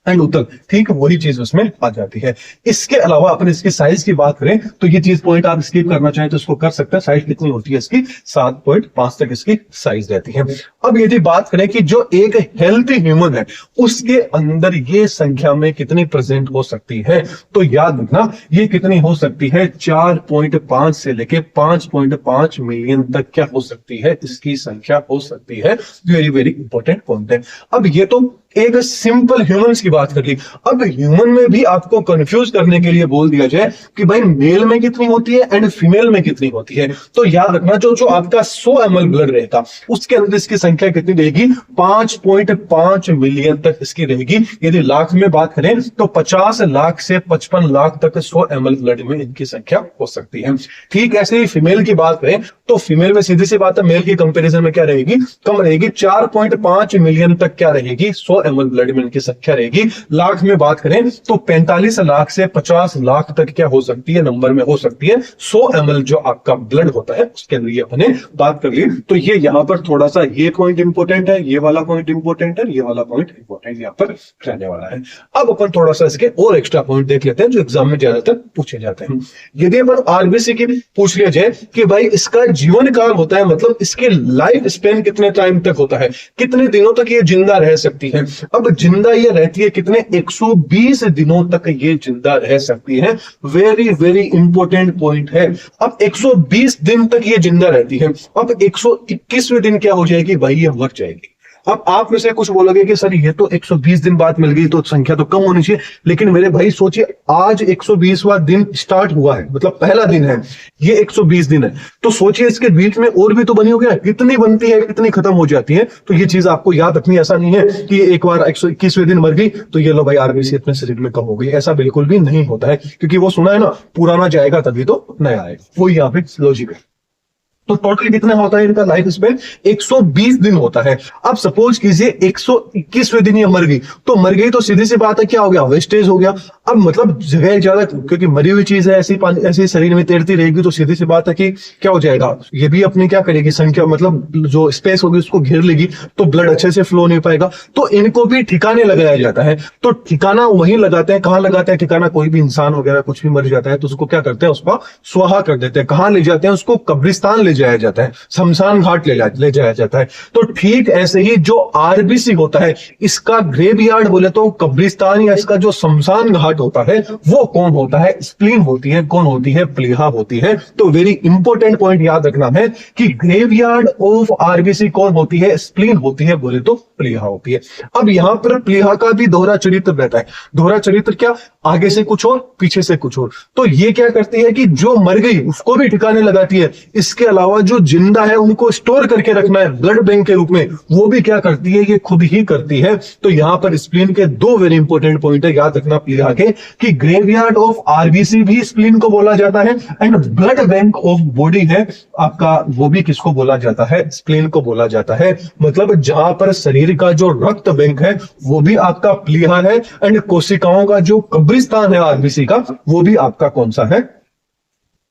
एंड उत्तल, ठीक वही चीज उसमें आ जाती है। इसके अलावा अपन इसकी साइज की बात करें तो ये चीज पॉइंट आप स्किप करना चाहें तो इसको कर सकते हैं। साइज कितनी होती है इसकी 7.5 तक इसकी साइज रहती है। अब यदि बात करें कि जो एक हेल्थी ह्यूमन है उसके अंदर ये संख्या में कितनी प्रेजेंट हो सकती है, तो याद रखना ये कितनी हो सकती है 4.5 से लेके 5.5 मिलियन तक क्या हो सकती है इसकी संख्या हो सकती है। वेरी वेरी इंपॉर्टेंट पॉइंट है। अब ये तो एक सिंपल ह्यूमंस की बात कर ली। अब ह्यूमन में भी आपको कंफ्यूज करने के लिए बोल दिया जाए कि भाई मेल में कितनी होती है एंड फीमेल में कितनी होती है, तो याद रखना जो आपका 100 ml ब्लड रहेगा उसके अंदर इसकी संख्या कितनी रहेगी 5.5 मिलियन तक इसकी रहेगी। यदि लाख में बात करें तो 50 लाख से 55 लाख तक 100 ml ब्लड में इनकी संख्या हो सकती है। ठीक ऐसे ही फीमेल की बात करें तो फीमेल में सीधी सी बात है मेल की कंपैरिजन में क्या रहेगी कम रहेगी, 4.5 मिलियन तक क्या रहेगी 100 ml ब्लड में इनकी संख्या रहेगी। लाख में बात करें तो 45 लाख से 50 लाख तक क्या हो सकती है नंबर में हो सकती है 100 ml जो आपका ब्लड होता है उसके अंदर ये अपने बात कर ली। तो ये यहां पर थोड़ा सा ये पॉइंट इंपॉर्टेंट है, ये वाला पॉइंट इंपॉर्टेंट है, ये वाला पॉइंट इंपॉर्टेंट यहां पर रहने वाला है। अब अपन थोड़ा सा इसके और एक्स्ट्रा पॉइंट देख लेते हैं जो एग्जाम में ज्यादातर पूछे जाते हैं। यदि अपन आरबीसी की पूछ लिया जाए कि भाई इसका जीवन काल होता है, मतलब इसकी लाइफ स्पेन कितने टाइम तक होता है, कितने दिनों तक ये जिंदा रह सकती है। अब जिंदा ये रहती है कितने 120 दिनों तक ये जिंदा रह सकती है। वेरी वेरी इंपॉर्टेंट पॉइंट है। अब 120 दिन तक ये जिंदा रहती है। अब 121वें दिन क्या हो जाएगी भाई ये मर जाएगी। अब आप में से कुछ बोलोगे कि सर ये तो 120 दिन बाद मिल गई तो संख्या तो कम होनी चाहिए, लेकिन मेरे भाई सोचिए आज 120वां दिन स्टार्ट हुआ है, मतलब पहला दिन है, ये 120 दिन है, तो सोचिए इसके बीच में और भी तो बनी हो गया, कितनी बनती है कितनी खत्म हो जाती है। तो ये चीज आपको याद रखनी, ऐसा नहीं है कि एक बार 121वें दिन मर गई तो ये लो भाई आरबीसी अपने शरीर में कम हो गई, ऐसा बिल्कुल भी नहीं होता है। क्योंकि वो सुना है ना पुराना जाएगा तभी तो नया आएगा, वो यहाँ पे लॉजिक है। तो टोटल कितना होता है इनका लाइफ स्पेन 120 दिन होता है। अब सपोज कीजिए 121वें दिन ये मर गई, तो मर गई तो सीधी सी बात है क्या हो गया वेस्टेज हो गया। अब मतलब जगह ज्यादा, क्योंकि मरी हुई चीज है ऐसी शरीर में तैरती रहेगी तो सीधी सी बात है कि क्या हो जाएगा ये भी अपनी क्या करेगी संख्या, मतलब जो स्पेस होगी उसको घेर लेगी तो ब्लड अच्छे से फ्लो नहीं पाएगा। तो इनको भी ठिकाने लगाया जाता है। तो ठिकाना वहीं लगाते हैं, कहां लगाते हैं ठिकाना, कोई भी इंसान वगैरह कुछ भी मर जाता है तो उसको क्या करते हैं उसका स्वाहा कर देते हैं। कहां ले जाते हैं उसको कब्रिस्तान ले जाया जाता है, शमशान घाट ले जाया जाता है। तो ठीक ऐसे ही जो आरबीसी होता है इसका ग्रेवयार्ड बोले तो कब्रिस्तान या इसका जो शमशान घाट होता है वो कौन होता है स्प्लीन होती है। कौन होती है प्लीहा होती है। तो वेरी इंपॉर्टेंट पॉइंट याद रखना है कि ग्रेवयार्ड ऑफ आरबीसी कौन होती है स्प्लीन होती है बोले तो प्लीहा होती है। अब यहां पर प्लीहा का भी दोहरा चरित्र रहता है। दोहरा चरित्र क्या, आगे से कुछ और पीछे से कुछ और। तो ये क्या करती है कि जो मर गई उसको भी ठिकाने लगाती है, इसके अलावा जो जिंदा है उनको स्टोर करके रखना है ब्लड बैंक के रूप में, वो भी क्या करती है ये खुद ही करती है। तो यहां पर स्प्लीन के दो वेरी इंपॉर्टेंट पॉइंट है याद रखना प्लीहा के, कि ग्रेवयार्ड ऑफ आरबीसी भी स्प्लीन को बोला जाता है and blood bank of body है आपका वो भी किसको बोला जाता है स्प्लीन को बोला जाता है। मतलब जहां पर शरीर का जो रक्त बैंक है वो भी आपका प्लीहा है एंड कोशिकाओं का जो कब्रिस्तान है आरबीसी का वो भी आपका कौन सा है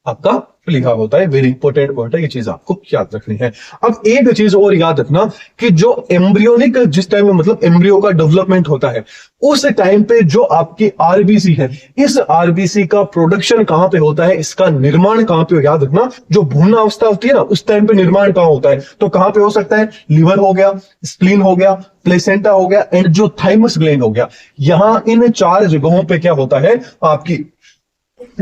आपका प्लीहा होता है। वेरी इंपॉर्टेंट पॉइंट है, ये चीज आपको याद रखनी है। अब एक चीज और याद रखना कि जो एम्ब्रियोनिक जिस टाइम में मतलब एम्ब्रियो का डेवलपमेंट होता है उस टाइम पे जो आपकी आरबीसी है इस आरबीसी का प्रोडक्शन कहां पे होता है, इसका निर्माण कहां पे हो याद रखना। जो भ्रूण अवस्था होती है ना उस टाइम पे निर्माण कहां होता है, तो कहां पे हो सकता है लिवर हो गया, स्प्लीन हो गया, प्लेसेंटा हो गया एंड जो थाइमस ग्लैंड हो गया। यहां इन चार जगहों पे क्या होता है आपकी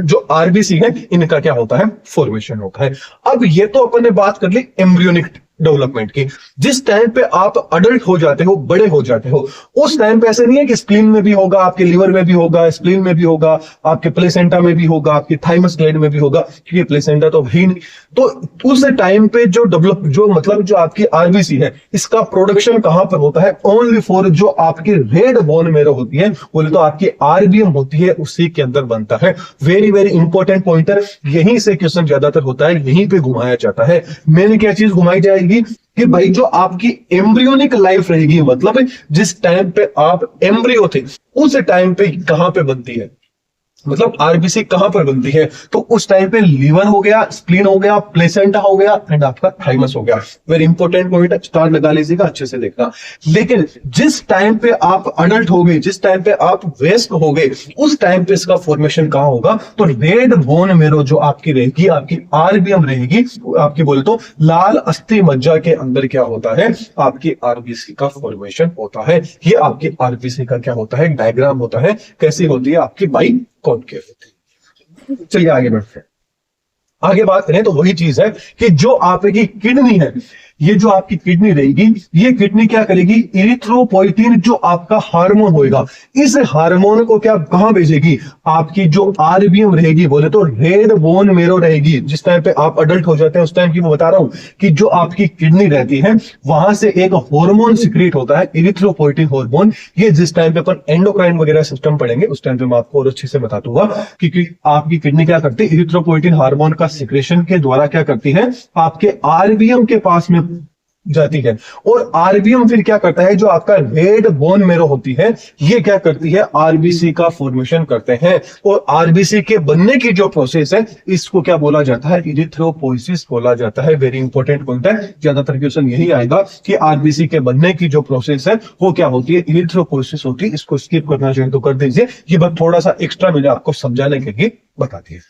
जो आरबीसी है इनका क्या होता है फॉर्मेशन होता है। अब ये तो अपन ने बात कर ली एम्ब्रियोनिक डेवलपमेंट की। जिस टाइम पे आप अडल्ट हो जाते हो, बड़े हो जाते हो, उस टाइम पे ऐसे नहीं है कि स्प्लीन में भी होगा, आपके लिवर में भी होगा, स्प्लीन में भी होगा, आपके प्लेसेंटा में भी होगा, आपके थाइमस ग्लैंड में भी होगा, क्योंकि प्लेसेंटा तो है ही नहीं। तो उस टाइम पे जो मतलब जो आपकी आरबीसी है, इसका प्रोडक्शन कहां पर होता है? ओनली फॉर जो आपकी रेड बोन मेरो होती है, बोले तो आपकी आरबीएम होती है, उसी के अंदर बनता है। वेरी वेरी इंपॉर्टेंट पॉइंट है, यहीं से क्वेश्चन ज्यादातर होता है, यहीं पे घुमाया जाता है। मेन क्या चीज घुमाई जाएगी कि भाई जो आपकी एम्ब्रियोनिक लाइफ रहेगी, मतलब जिस टाइम पे आप एम्ब्रियो थे, उस टाइम पे कहां पे बनती है, मतलब आरबीसी कहां पर बनती है? तो उस टाइम पे लीवर हो गया, स्प्लीन हो गया, प्लेसेंटा हो गया एंड आपका थाइमस हो गया। वेरी इंपॉर्टेंट पॉइंट है, स्टार लगा लीजिएगा, अच्छे से देखना। लेकिन जिस टाइम पे आप अडल्ट हो गए, जिस टाइम पे आप वयस्क हो गए, उस टाइम पे इसका फॉर्मेशन कहां होगा? तो रेड बोन मेरो जो आपकी रहेगी, आपकी आरबीएम रहेगी, आपकी बोले तो लाल अस्थि मज्जा के अंदर क्या होता है? आपकी आरबीसी का फॉर्मेशन होता है। ये आपकी आरबीसी का क्या होता है? डायग्राम होता है। कैसी होती है? आपकी बाई कौन के होते हैं। चलिए आगे बढ़ते हैं। आगे बात करें तो वही चीज है कि जो आपकी किडनी है, ये जो आपकी किडनी रहेगी, ये किडनी क्या करेगी? इरिथ्रोपोइटिन जो आपका हार्मोन होगा, इस हार्मोन को क्या कहां भेजेगी? आपकी जो आरबीएम रहेगी, बोले तो रेड बोन मेरो रहेगी। जिस टाइम पे आप अडल्ट हो जाते हैं, उस टाइम की मैं बता रहा हूं कि जो आपकी किडनी रहती है, वहां से एक हार्मोन सिक्रीट होता है, इरिथ्रोपोइटिन हार्मोन। ये जिस टाइम पे अपन एंडोक्राइन वगैरह सिस्टम पढ़ेंगे, उस टाइम पे मैं आपको और अच्छे से बता दूंगा, क्योंकि आपकी किडनी क्या करती है? इरिथ्रोपोइटिन हार्मोन का सिक्रेशन के द्वारा क्या करती है? आपके आरबीएम के पास में जाती है। और आरबीएम फिर क्या करता है? जो आपका रेड बोन मेरो होती है, ये क्या करती है? आरबीसी का फॉर्मेशन करते हैं। और आरबीसी के बनने की जो प्रोसेस है, इसको क्या बोला जाता है? इरिथ्रोपोइसिस बोला जाता है। वेरी इंपॉर्टेंट पॉइंट है, ज्यादातर क्वेश्चन यही आएगा कि आरबीसी के बनने की जो प्रोसेस है वो क्या होती है? इरिथ्रोपोइसिस होती है। इसको स्किप करना चाहिए तो कर दीजिए, ये बात थोड़ा सा एक्स्ट्रा मैंने आपको समझाने के लिए बता दिया।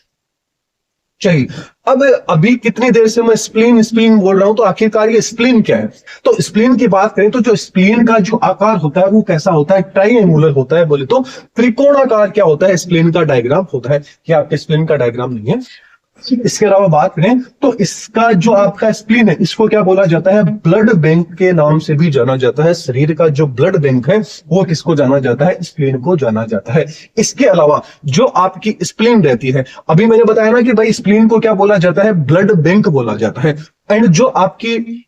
चाहिए। अब अभी कितनी देर से मैं स्प्लीन स्प्लीन बोल रहा हूं, तो आखिरकार ये स्प्लीन क्या है? तो स्प्लीन की बात करें तो जो स्प्लीन का जो आकार होता है वो कैसा होता है? ट्राइएंगुलर होता है, बोले तो त्रिकोणाकार क्या होता है? स्प्लीन का डायग्राम होता है। क्या आपके स्प्लीन का डायग्राम नहीं है? इसके अलावा बात करें तो इसका जो आपका स्प्लीन है, इसको क्या बोला जाता है? ब्लड बैंक के नाम से भी जाना जाता है। शरीर का जो ब्लड बैंक है वो किसको जाना जाता है? स्प्लीन को जाना जाता है। इसके अलावा जो आपकी स्प्लीन रहती है, अभी मैंने बताया ना कि भाई स्प्लीन को क्या बोला जाता है? ब्लड बैंक बोला जाता है। एंड जो आपकी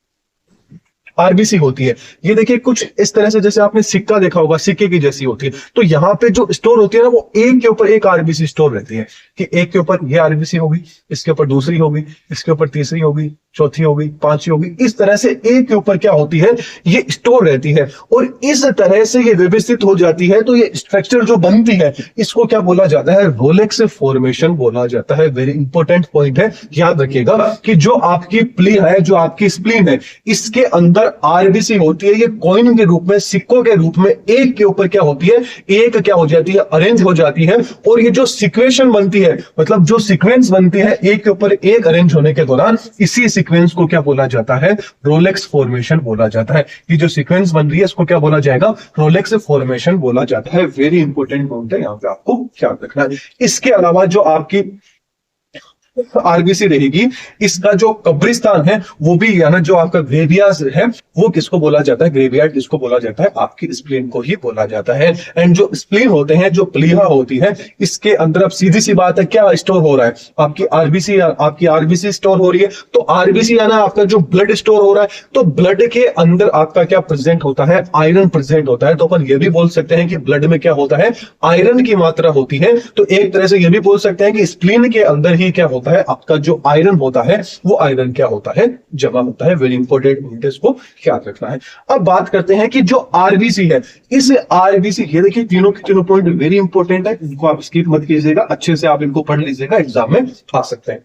आरबीसी होती है, ये देखिए कुछ इस तरह से, जैसे आपने सिक्का देखा होगा, सिक्के की जैसी होती है। तो यहाँ पे जो स्टोर होती है ना, वो एक के ऊपर एक आरबीसी स्टोर रहती है, कि एक के ऊपर ये आरबीसी होगी, इसके ऊपर दूसरी होगी, इसके ऊपर तीसरी होगी, चौथी होगी, पांचवी होगी। इस तरह से एक के ऊपर क्या होती है? ये स्टोर रहती है। और इस तरह से ये व्यवस्थित हो जाती है, तो ये स्ट्रक्चर जो बनती है, इसको क्या बोला जाता है? रोलेक्स फॉर्मेशन बोला जाता है। वेरी इंपॉर्टेंट पॉइंट है, याद रखिएगा कि जो आपकी प्ली है, जो आपकी स्प्लीन है, इसके अंदर आरबीसी होती है। ये कॉइन के रूप में, सिक्कों के रूप में एक के ऊपर क्या होती है? एक क्या हो जाती है? अरेंज हो जाती है। और ये जो सिक्वेशन बनती है, मतलब जो सीक्वेंस बनती है एक के ऊपर एक अरेंज होने के दौरान, इसी सीक्वेंस को क्या बोला जाता है? रोलेक्स फॉर्मेशन बोला जाता है। ये जो सीक्वेंस बन रही है, इसको क्या बोला जाएगा? रोलेक्स फॉर्मेशन बोला जाता है। वेरी इंपॉर्टेंट पॉइंट है, यहां पे आपको ख्याल रखना है। इसके अलावा जो आपकी आरबीसी रहेगी, इसका जो कब्रिस्तान है वो भी, यानी जो आपका ग्रेवियार्ड है, वो किसको बोला जाता है? ग्रेवियार्ड किसको बोला जाता है? आपकी स्प्लीन को ही बोला जाता है। एंड जो स्प्लीन होते हैं, जो प्लीहा होती है, इसके अंदर अब सीधी सी बात है, क्या स्टोर हो रहा है? आपकी आरबीसी स्टोर हो रही है। तो आरबीसी यानी आपका जो ब्लड स्टोर हो रहा है, तो ब्लड के अंदर आपका क्या प्रेजेंट होता है? आयरन प्रेजेंट होता है। तो अपन ये भी बोल सकते हैं कि ब्लड में क्या होता है? आयरन की मात्रा होती है। तो एक तरह से ये भी बोल सकते हैं कि स्प्लीन के अंदर ही क्या होता है? आपका जो आयरन होता है, वो आयरन क्या होता है? जमा होता है। वेरी इंपॉर्टेंट पॉइंट है, इसको याद रखना है। अब बात करते हैं कि जो आरबीसी है, इस आरबीसी, ये देखिए तीनों के तीनों पॉइंट वेरी इंपॉर्टेंट है, इनको आप स्किप मत कीजिएगा, अच्छे से आप इनको पढ़ लीजिएगा, एग्जाम में आ सकते हैं।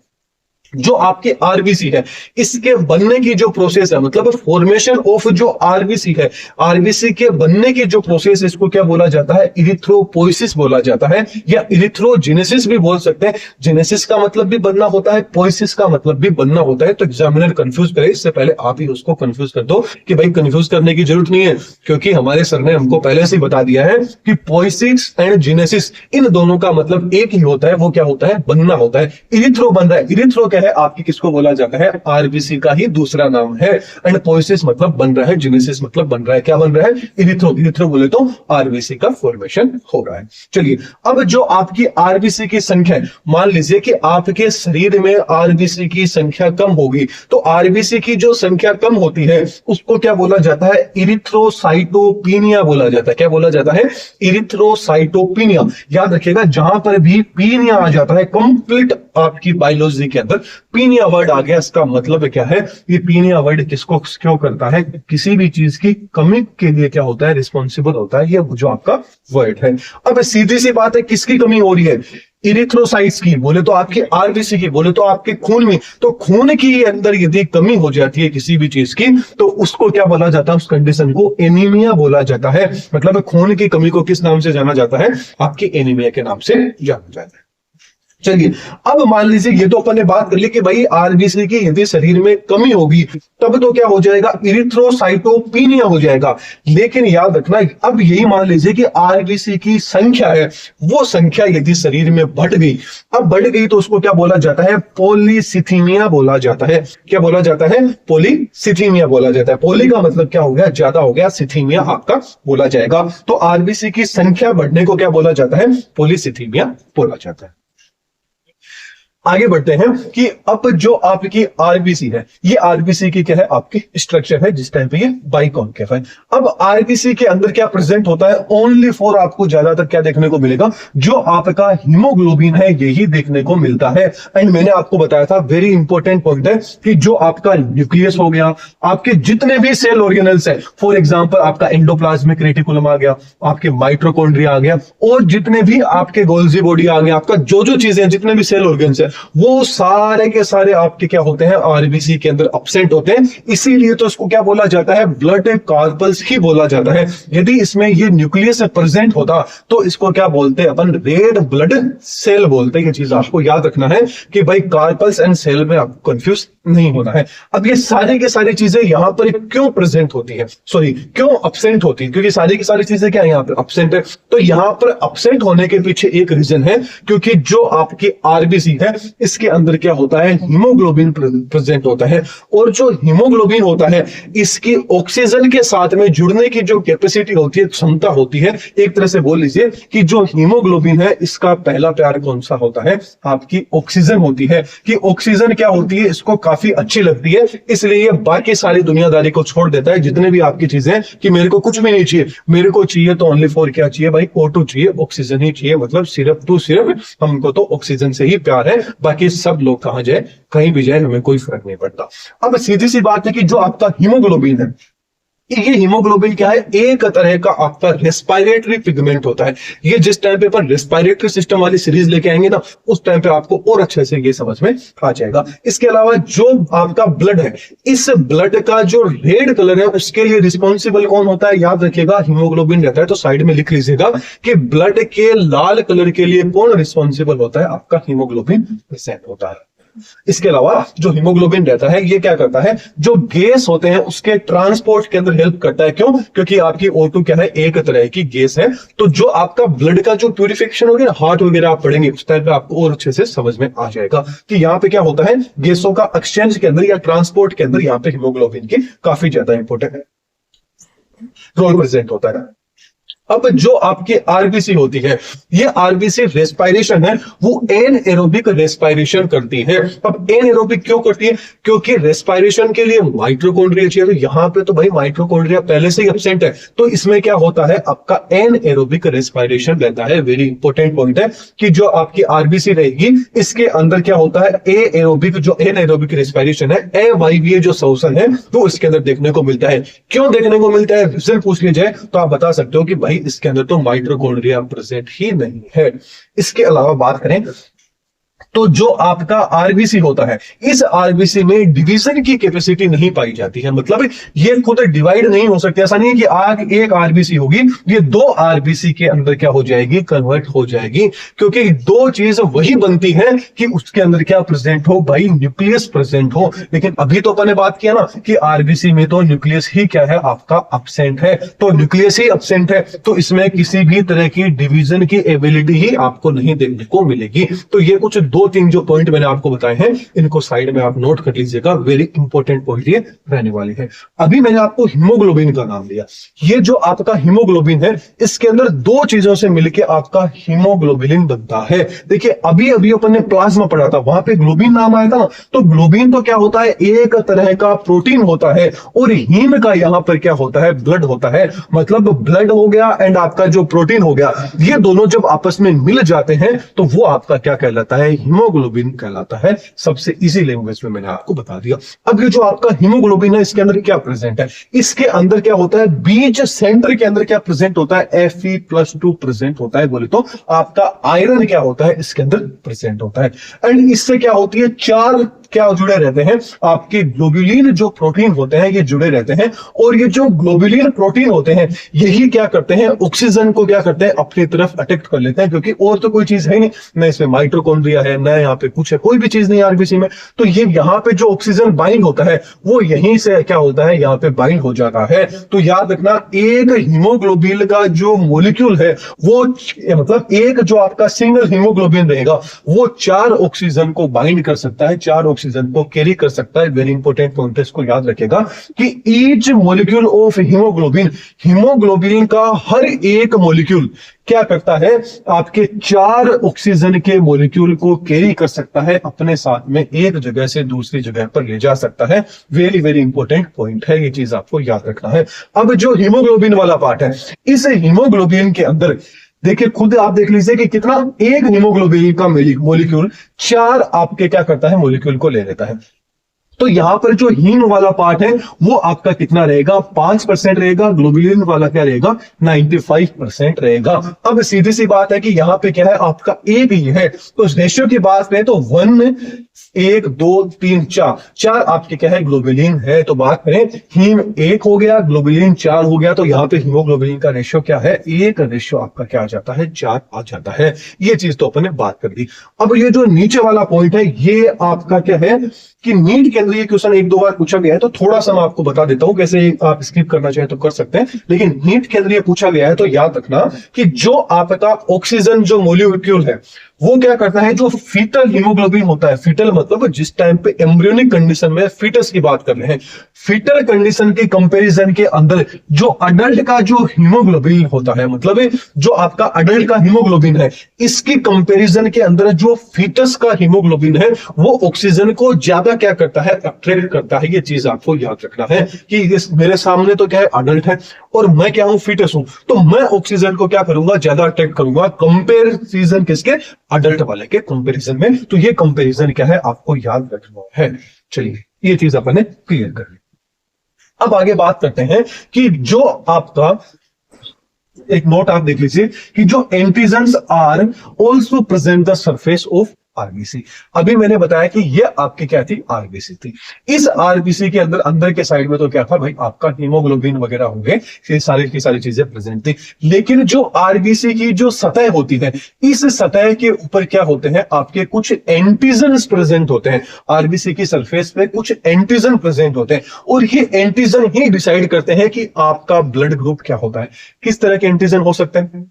जो आपके आरबीसी है, इसके बनने की जो प्रोसेस है, मतलब फॉर्मेशन ऑफ जो आरबीसी है, आरबीसी के बनने की जो प्रोसेस है, इसको क्या बोला जाता है? इरिथ्रोपोइसिस बोला जाता है, या इरिथ्रोजेनेसिस भी बोल सकते हैं। जेनेसिस का मतलब भी बनना होता है, पोइसिस का मतलब भी बनना होता है। तो एग्जामिनर कंफ्यूज करे इससे पहले आप ही उसको कंफ्यूज कर दो कि भाई कंफ्यूज करने की जरूरत नहीं है, क्योंकि हमारे सर ने हमको पहले से बता दिया है कि पोइसिस एंड जेनेसिस, इन दोनों का मतलब एक ही होता है। वो क्या होता है? बनना होता है। इरिथ्रो बन रहा है, इरिथ्रो क्या है आपकी किसको बोला जाता है, आरबीसी का ही दूसरा नाम है। एंड पोएसिस मतलब बन रहा है, जेनेसिस मतलब बन रहा है, क्या बन रहा है, इरिथ्रो बोले तो आरबीसी का फॉर्मेशन हो रहा है। चलिए, अब जो आपकी आरबीसी की संख्या है, मान लीजिए कि आपके शरीर में आरबीसी की संख्या कम होगी, तो आरबीसी की जो संख्या कम होती है उसको क्या बोला जाता है, इरिथ्रोसाइटोपिनिया बोला जाता है। क्या बोला जाता है, इरिथ्रोसाइटोपिनिया। याद रखिएगा, जहां पर भी पीनिया आ जाता है कंप्लीट आपकी बायोलॉजी के अंदर पीनिया वर्ड आ गया, इसका मतलब क्या है, ये पीनिया वर्ड किसको क्यों करता है, किसी भी चीज की कमी के लिए क्या होता है, रिस्पॉन्सिबल होता है, ये जो आपका वर्ड है। अब सीधी सी बात है, किसकी कमी हो रही है, इरिथ्रोसाइट्स की, बोले तो आपके आरबीसी की, बोले तो आपके खून में। तो खून की अंदर यदि कमी हो जाती है किसी भी चीज की, तो उसको क्या बोला जाता है, उस कंडीशन को एनीमिया बोला जाता है। मतलब खून की कमी को किस नाम से जाना जाता है, आपकी एनीमिया के नाम से जाना जाता है। चलिए, अब मान लीजिए ये तो अपन ने बात कर ली कि भाई आरबीसी की यदि शरीर में कमी होगी तब तो क्या हो जाएगा, इरिथ्रोसाइटोपिनिया हो जाएगा। लेकिन याद रखना, अब यही मान लीजिए कि आरबीसी की संख्या है, वो संख्या यदि शरीर में बढ़ गई, अब बढ़ गई तो उसको क्या बोला जाता है, पॉलीसिथीमिया बोला जाता है। क्या बोला जाता है, पॉलीसिथीमिया बोला जाता है। पॉली का मतलब क्या हो गया, ज्यादा हो गया, सिथीमिया आपका बोला जाएगा। तो आरबीसी की संख्या बढ़ने को क्या बोला जाता है, पॉलीसिथीमिया बोला जाता है। आगे बढ़ते हैं कि अब जो आपकी आरबीसी है, ये आरबीसी की क्या है, आपकी स्ट्रक्चर है, जिस टाइम पे ये बाइकॉन्केव है। अब आरबीसी के अंदर क्या प्रेजेंट होता है, ओनली फॉर आपको ज्यादातर क्या देखने को मिलेगा, जो आपका हीमोग्लोबिन है यही देखने को मिलता है। एंड मैंने आपको बताया था, वेरी इंपॉर्टेंट पॉइंट है कि जो आपका न्यूक्लियस हो गया, आपके जितने भी सेल ऑर्गेनल्स है, फॉर एग्जाम्पल आपका एंडोप्लाज्मिक रेटिकुलम आ गया, आपके माइटोकॉन्ड्रिया आ गया, और जितने भी आपके गोल्जी बॉडी आ गया, आपका जो चीजें, जितने भी सेल ऑर्गन्स है, वो सारे के सारे आपके क्या होते हैं, आरबीसी के अंदर अब्सेंट होते हैं। इसीलिए तो इसको क्या बोला जाता है, ब्लड कार्पल्स ही बोला जाता है। यदि इसमें ये न्यूक्लियस प्रेजेंट होता तो इसको क्या बोलते हैं अपन, रेड ब्लड सेल बोलते हैं। ये चीज आपको याद रखना है कि भाई कार्पल्स एंड सेल में आपको कंफ्यूज नहीं होना है। अब ये सारी की सारी चीजें यहां पर क्यों प्रेजेंट होती है, सॉरी क्यों अब्सेंट होती है, क्योंकि सारी की सारी चीजें क्या यहाँ पर अब्सेंट है। तो यहां पर अब्सेंट होने के पीछे एक रीजन है, क्योंकि जो आपकी आरबीसी है इसके अंदर क्या होता है, हीमोग्लोबिन प्रेजेंट होता है। और जो हीमोग्लोबिन होता है, इसकी ऑक्सीजन के साथ में जुड़ने की जो कैपेसिटी होती है, क्षमता होती है, एक तरह से बोल लीजिए कि जो हीमोग्लोबिन है इसका पहला प्यार कौन सा होता है, आपकी ऑक्सीजन होती है। कि ऑक्सीजन क्या होती है, इसको काफी अच्छी लगती है, इसलिए ये बाकी सारी दुनियादारी को छोड़ देता है, जितने भी आपकी चीजें, कि मेरे को कुछ भी नहीं चाहिए, मेरे को चाहिए तो ओनली फॉर क्या चाहिए भाई, O2 चाहिए, ऑक्सीजन ही चाहिए, मतलब सिर्फ टू सिर्फ हमको तो ऑक्सीजन से ही प्यार है, बाकी सब लोग कहां जाए, कहीं भी जाए, हमें कोई फर्क नहीं पड़ता। अब सीधी सी बात है कि जो आपका हीमोग्लोबिन है, ये हीमोग्लोबिन क्या है, एक तरह का आपका रेस्पिरेटरी पिगमेंट होता है। ये जिस टाइम पे अपन रेस्पिरेटरी सिस्टम वाली सीरीज लेके आएंगे ना, उस टाइम पे आपको और अच्छे से ये समझ में आ जाएगा। इसके अलावा जो आपका ब्लड है, इस ब्लड का जो रेड कलर है उसके लिए रिस्पॉन्सिबल कौन होता है, याद रखिएगा हीमोग्लोबिन रहता है, तो साइड में लिख लीजिएगा कि ब्लड के लाल कलर के लिए कौन रिस्पॉन्सिबल होता है, आपका हीमोग्लोबिन प्रेजेंट होता है। इसके अलावा जो हीमोग्लोबिन रहता है, ये क्या करता है, जो गैस होते हैं उसके ट्रांसपोर्ट के अंदर हेल्प करता है। क्यों, क्योंकि आपकी O2 क्या है, एक तरह की गैस है। तो जो आपका ब्लड का जो प्यूरिफिकेशन होगी ना, हार्ट वगैरह आप पढ़ेंगे उस टाइम पे आपको और अच्छे से समझ में आ जाएगा कि यहाँ पे क्या होता है, गैसों का एक्सचेंज के अंदर या ट्रांसपोर्ट के अंदर यहाँ पे हीमोग्लोबिन की काफी ज्यादा इंपॉर्टेंट रोल प्रेजेंट होता है। अब जो आपकी आरबीसी होती है, ये आरबीसी रेस्पिरेशन है, वो एनएरोबिक रेस्पिरेशन करती है। अब एनएरोबिक क्यों करती है, क्योंकि रेस्पिरेशन के लिए माइटोकॉन्ड्रिया चाहिए। तो यहां पे तो भाई माइटोकॉन्ड्रिया पहले से ही एब्सेंट है, तो इसमें क्या होता है, आपका एनएरोबिक रेस्पिरेशन रहता है। वेरी इंपॉर्टेंट पॉइंट है कि जो आपकी आरबीसी रहेगी, इसके अंदर क्या होता है, एएरोबिक, जो एनएरोबिक रेस्पिरेशन है, अवायवीय जो श्वसन है, तो इसके अंदर देखने को मिलता है। क्यों देखने को मिलता है, रीजन पूछ लिया जाए तो आप बता सकते हो कि भाई इसके अंदर तो माइटोकॉन्ड्रिया प्रेजेंट ही नहीं है। इसके अलावा बात करें तो जो आपका आरबीसी होता है, इस आरबीसी में डिवीजन की कैपेसिटी नहीं पाई जाती है। मतलब ये खुद डिवाइड नहीं हो सकती। ऐसा नहीं है कि आज एक आरबीसी होगी, ये दो आरबीसी के अंदर क्या हो जाएगी, कन्वर्ट हो जाएगी, क्योंकि दो चीज वही बनती है कि उसके अंदर क्या प्रेजेंट हो, भाई न्यूक्लियस प्रेजेंट हो। लेकिन अभी तो अपन ने बात किया ना कि आरबीसी में तो न्यूक्लियस ही क्या है, आपका अब्सेंट है। तो न्यूक्लियस ही अब्सेंट है, तो इसमें किसी भी तरह की डिवीजन की एबिलिटी ही आपको नहीं देखने को मिलेगी। तो ये कुछ दो दो तीन जो पॉइंट मैंने आपको बताए हैं इनको साइड में आप नोट कर लीजिएगा, वेरी इंपॉर्टेंट पॉइंट ये रहने वाले हैं। अभी मैंने आपको हीमोग्लोबिन का नाम दिया, ये जो आपका हीमोग्लोबिन है इसके अंदर दो चीजों से मिलकर आपका हीमोग्लोबिन बनता है। देखिए अभी अभी अपन ने प्लाज्मा पढ़ा था, वहां पे ग्लोबिन नाम आया था ना, तो ग्लोबिन तो क्या होता है, एक तरह का प्रोटीन होता है, और हीम का यहां पर क्या होता है, ब्लड होता है। मतलब ब्लड हो गया एंड आपका जो प्रोटीन हो गया, ये दोनों जब आपस में मिल जाते हैं तो वो आपका क्या कहलाता है, हीमोग्लोबिन कहलाता है। सबसे इजी लैंग्वेज में मैंने आपको बता दिया। अब ये जो आपका हीमोग्लोबिन है इसके अंदर क्या प्रेजेंट है, इसके अंदर क्या होता है, बीच सेंटर के अंदर क्या प्रेजेंट होता है, Fe+2 प्रेजेंट होता है। बोले तो आपका आयरन क्या होता है इसके अंदर प्रेजेंट होता है। एंड इससे क्या होती है, चार क्या जुड़े रहते हैं, आपके ग्लोबुलिन जो प्रोटीन होते हैं ये जुड़े रहते हैं। और ये जो ग्लोबुलिन प्रोटीन होते हैं यही क्या करते हैं, ऑक्सीजन को क्या करते हैं, अपनी तरफ अट्रैक्ट कर लेते हैं, क्योंकि और तो कोई चीज है नहीं, न इसमें माइटोकॉन्ड्रिया है, न यहाँ पे कुछ है, कोई भी चीज नहीं आरबीसी में। तो ये यहाँ पे जो ऑक्सीजन बाइंड होता है वो यहीं से क्या होता है, यहाँ पे बाइंड हो जाता है। तो याद रखना, एक हीमोग्लोबिन का जो मोलिक्यूल है वो मतलब एक जो आपका सिंगल हीमोग्लोबिन रहेगा वो 4 ऑक्सीजन को बाइंड कर सकता है, 4 ऑक्सीजन को कैरी कर सकता है। वेरी इंपॉर्टेंट पॉइंट इसको याद रखेगा कि each molecule of haemoglobin, haemoglobin का हर एक मॉलिक्यूल क्या करता है, आपके 4 ऑक्सीजन के मॉलिक्यूल को कैरी कर सकता है, अपने साथ में एक जगह से दूसरी जगह पर ले जा सकता है। वेरी वेरी इंपॉर्टेंट पॉइंट है, ये चीज आपको याद रखना है। अब जो हीमोग्लोबिन वाला पार्ट है, इस हीमोग्लोबिन के अंदर देखिए, खुद आप देख लीजिए कि कितना, एक हीमोग्लोबिन का मॉलिक्यूल 4 आपके क्या करता है, मॉलिक्यूल को ले लेता है। तो यहां पर जो हीम वाला पार्ट है वो आपका कितना रहेगा, 5% रहेगा। ग्लोबुलिन वाला क्या रहेगा, 95% रहेगा। अब सीधी सी बात है कि यहां पे क्या है, आपका एक ही है। तो रेशियो की बात करें तो 1, 1, 2, 3, 4 आपके क्या है, ग्लोबुलिन है। तो बात करें, हीम 1 हो गया, ग्लोबुलिन 4 हो गया, तो यहां पे हीमोग्लोबिन का रेशियो क्या है, 1 रेशियो आपका क्या आ जाता है, 4 आ जाता है। ये चीज तो अपन ने बात कर दी। अब ये जो नीचे वाला पॉइंट है ये आपका क्या है कि नीट के अंदर ये क्वेश्चन 1-2 बार पूछा गया है, तो थोड़ा सा मैं आपको बता देता हूं, कैसे आप स्किप करना चाहे तो कर सकते हैं, लेकिन नीट के अंदर ये पूछा गया है। तो याद रखना कि जो आपका ऑक्सीजन जो मॉलिक्यूल है वो क्या करता है, जो फीटल हीमोग्लोबिन होता है, फीटल मतलब जिस टाइम पे एम्ब्रियोनिक कंडीशन में, फीटस की बात कर रहे हैं, फीटल कंडीशन की कंपैरिजन के अंदर जो अडल्ट का जो हीमोग्लोबिन होता है, मतलब जो आपका अडल्ट का हीमोग्लोबिन है, इसकी कंपैरिजन के अंदर जो फीटस का हीमोग्लोबिन है वो ऑक्सीजन को ज्यादा क्या करता है, अट्रैक्ट करता है। ये चीज आपको याद रखना है कि इस मेरे सामने तो क्या है, अडल्ट है, और मैं क्या हूं, फीटस हूं, तो मैं ऑक्सीजन को क्या करूंगा, ज्यादा अट्रैक्ट करूंगा, कंपेरिजन किसके, अडल्ट वाले के कंपैरिजन में। तो ये कंपैरिजन क्या है, आपको याद रखना है। चलिए ये चीज अपन ने क्लियर कर ली। अब आगे बात करते हैं कि जो आपका एक नोट आप देख लीजिए कि जो antigens are also present the surface of RBC. अभी मैंने बताया कि ये आपकी क्या थी, आरबीसी थी। इस आरबीसी के अंदर अंदर के साइड में तो क्या था भाई, आपका हीमोग्लोबिन वगैरह हो गए, ये सारी की सारी चीजें प्रेजेंट थी। लेकिन जो आरबीसी की जो सतह होती है, इस सतह के ऊपर क्या होते हैं, आपके कुछ एंटीजन प्रेजेंट होते हैं। आरबीसी की सरफेस पे कुछ एंटीजन प्रेजेंट होते हैं, और ये एंटीजन ही डिसाइड करते हैं कि आपका ब्लड ग्रुप क्या होता है। किस तरह के एंटीजन हो सकते हैं,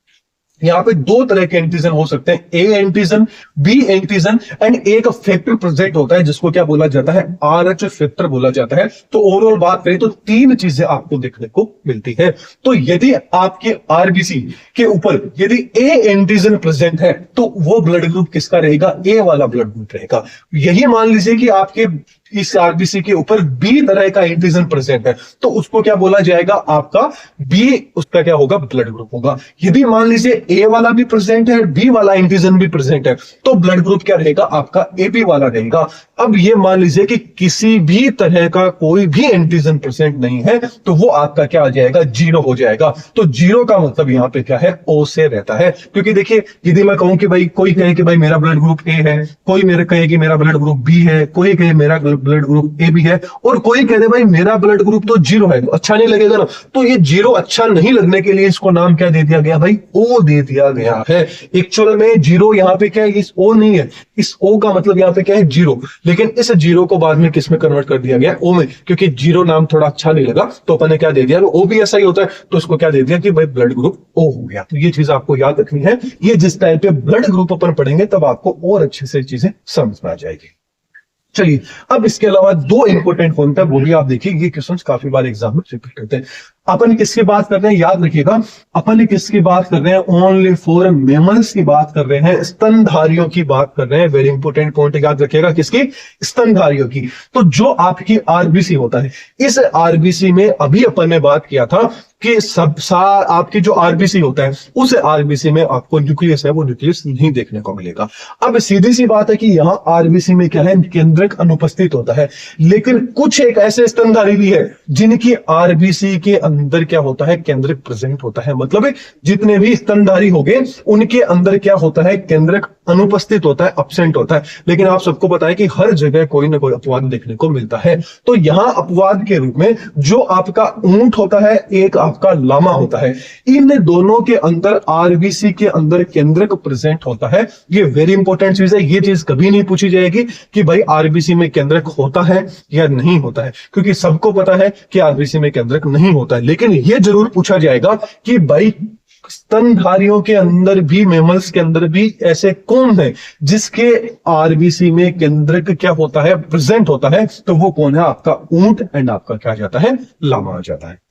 यहाँ पे 2 तरह के एंटीजन हो सकते हैं, A antigen, B antigen, and एक फैक्टर प्रेजेंट होता है जिसको क्या बोला जाता है, आरएच फैक्टर बोला जाता है। तो ओवरऑल बात करें तो 3 चीजें आपको देखने को मिलती है। तो यदि आपके आरबीसी के ऊपर यदि ए एंटीजन प्रेजेंट है तो वो ब्लड ग्रुप किसका रहेगा, ए वाला ब्लड ग्रुप रहेगा। यही मान लीजिए कि आपके इस आरबीसी के ऊपर बी तरह का एंटीजन प्रेजेंट है तो उसको क्या बोला जाएगा, आपका बी उसका क्या होगा, ब्लड ग्रुप होगा। यदि मान लीजिए ए वाला भी प्रेजेंट है, बी वाला एंटीजन भी प्रेजेंट है, तो ब्लड ग्रुप क्या रहेगा, आपका एबी वाला रहेगा। अब ये मान लीजिए कि किसी भी तरह का कोई भी एंटीजन प्रेजेंट नहीं है तो वो आपका क्या आ जाएगा, 0 हो जाएगा। तो 0 का मतलब यहां पे क्या है, ओ से रहता है। क्योंकि देखिए, यदि मैं कहूं कि भाई, कोई कहे कि भाई मेरा ब्लड ग्रुप ए है, कोई मेरे कहे कि मेरा ब्लड ग्रुप बी है, कोई कहे मेरा ब्लड ग्रुप ए भी है, और कोई कह दे भाई मेरा ब्लड ग्रुप तो जीरो है, तो अच्छा नहीं लगेगा ना। तो ये जीरो अच्छा नहीं लगने के लिए इसको नाम क्या दे दिया गया भाई, ओ दे दिया गया है। एक्चुअल में जीरो यहाँ पे क्या है, इस ओ नहीं है, इस ओ का मतलब यहाँ पे क्या है, जीरो, लेकिन इस जीरो को बाद में किस में कन्वर्ट कर दिया गया, ओ में, क्योंकि जीरो नाम थोड़ा अच्छा नहीं लगा तो अपन ने क्या दे दिया, ओ भी ऐसा ही होता है, तो उसको क्या दे दिया कि भाई ब्लड ग्रुप ओ हो गया। तो ये चीज आपको याद रखनी है, ये जिस टाइम पे ब्लड ग्रुप अपन पढ़ेंगे तब आपको और अच्छे से चीजें समझ में आ जाएगी। चलिए, अब इसके अलावा दो इंपॉर्टेंट पॉइंट है, वो भी आप देखिए, ये क्वेश्चंस काफी बार एग्जाम में रिपीट करते हैं। अपन किसकी बात कर रहे हैं, याद रखिएगा, अपन किसकी बात कर रहे हैं, ओनली फॉर मेमल्स की बात कर रहे हैं, स्तनधारियों की बात कर रहे हैं। वेरी इंपॉर्टेंट पॉइंट याद रखिएगा, किसकी, स्तनधारियों की। तो जो आपकी आरबीसी होता है, इस आरबीसी में अभी अपन ने बात किया था कि आपकी जो आरबीसी होता है, उस आरबीसी में आपको न्यूक्लियस है, वो न्यूक्लियस नहीं देखने को मिलेगा। अब सीधी सी बात है कि यहाँ आरबीसी में क्या है, केंद्रक अनुपस्थित होता है, लेकिन कुछ एक ऐसे स्तनधारी भी है जिनकी आरबीसी के अंदर क्या होता है, केंद्रक प्रेजेंट होता है। मतलब जितने भी स्तनधारी हो गए उनके अंदर क्या होता है, केंद्रक अनुपस्थित होता है, अब्सेंट होता है। लेकिन आप सबको पता है कि हर जगह कोई ना कोई अपवाद देखने को मिलता है। तो यहां अपवाद के रूप में जो आपका ऊंट होता है, एक आपका लामा होता है, इन दोनों के अंदर आरबीसी के अंदर केंद्रक प्रेजेंट होता है। ये वेरी इंपॉर्टेंट चीज है, ये चीज कभी नहीं पूछी जाएगी कि भाई आरबीसी में केंद्रक होता है या नहीं होता है, क्योंकि सबको पता है कि आरबीसी में केंद्रक नहीं होता है। लेकिन यह जरूर पूछा जाएगा कि भाई स्तनधारियों के अंदर भी, मेमल्स के अंदर भी ऐसे कौन है जिसके आरबीसी में केंद्रक क्या होता है, प्रेजेंट होता है, तो वो कौन है, आपका ऊंट एंड आपका क्या जाता है, लामा आ जाता है।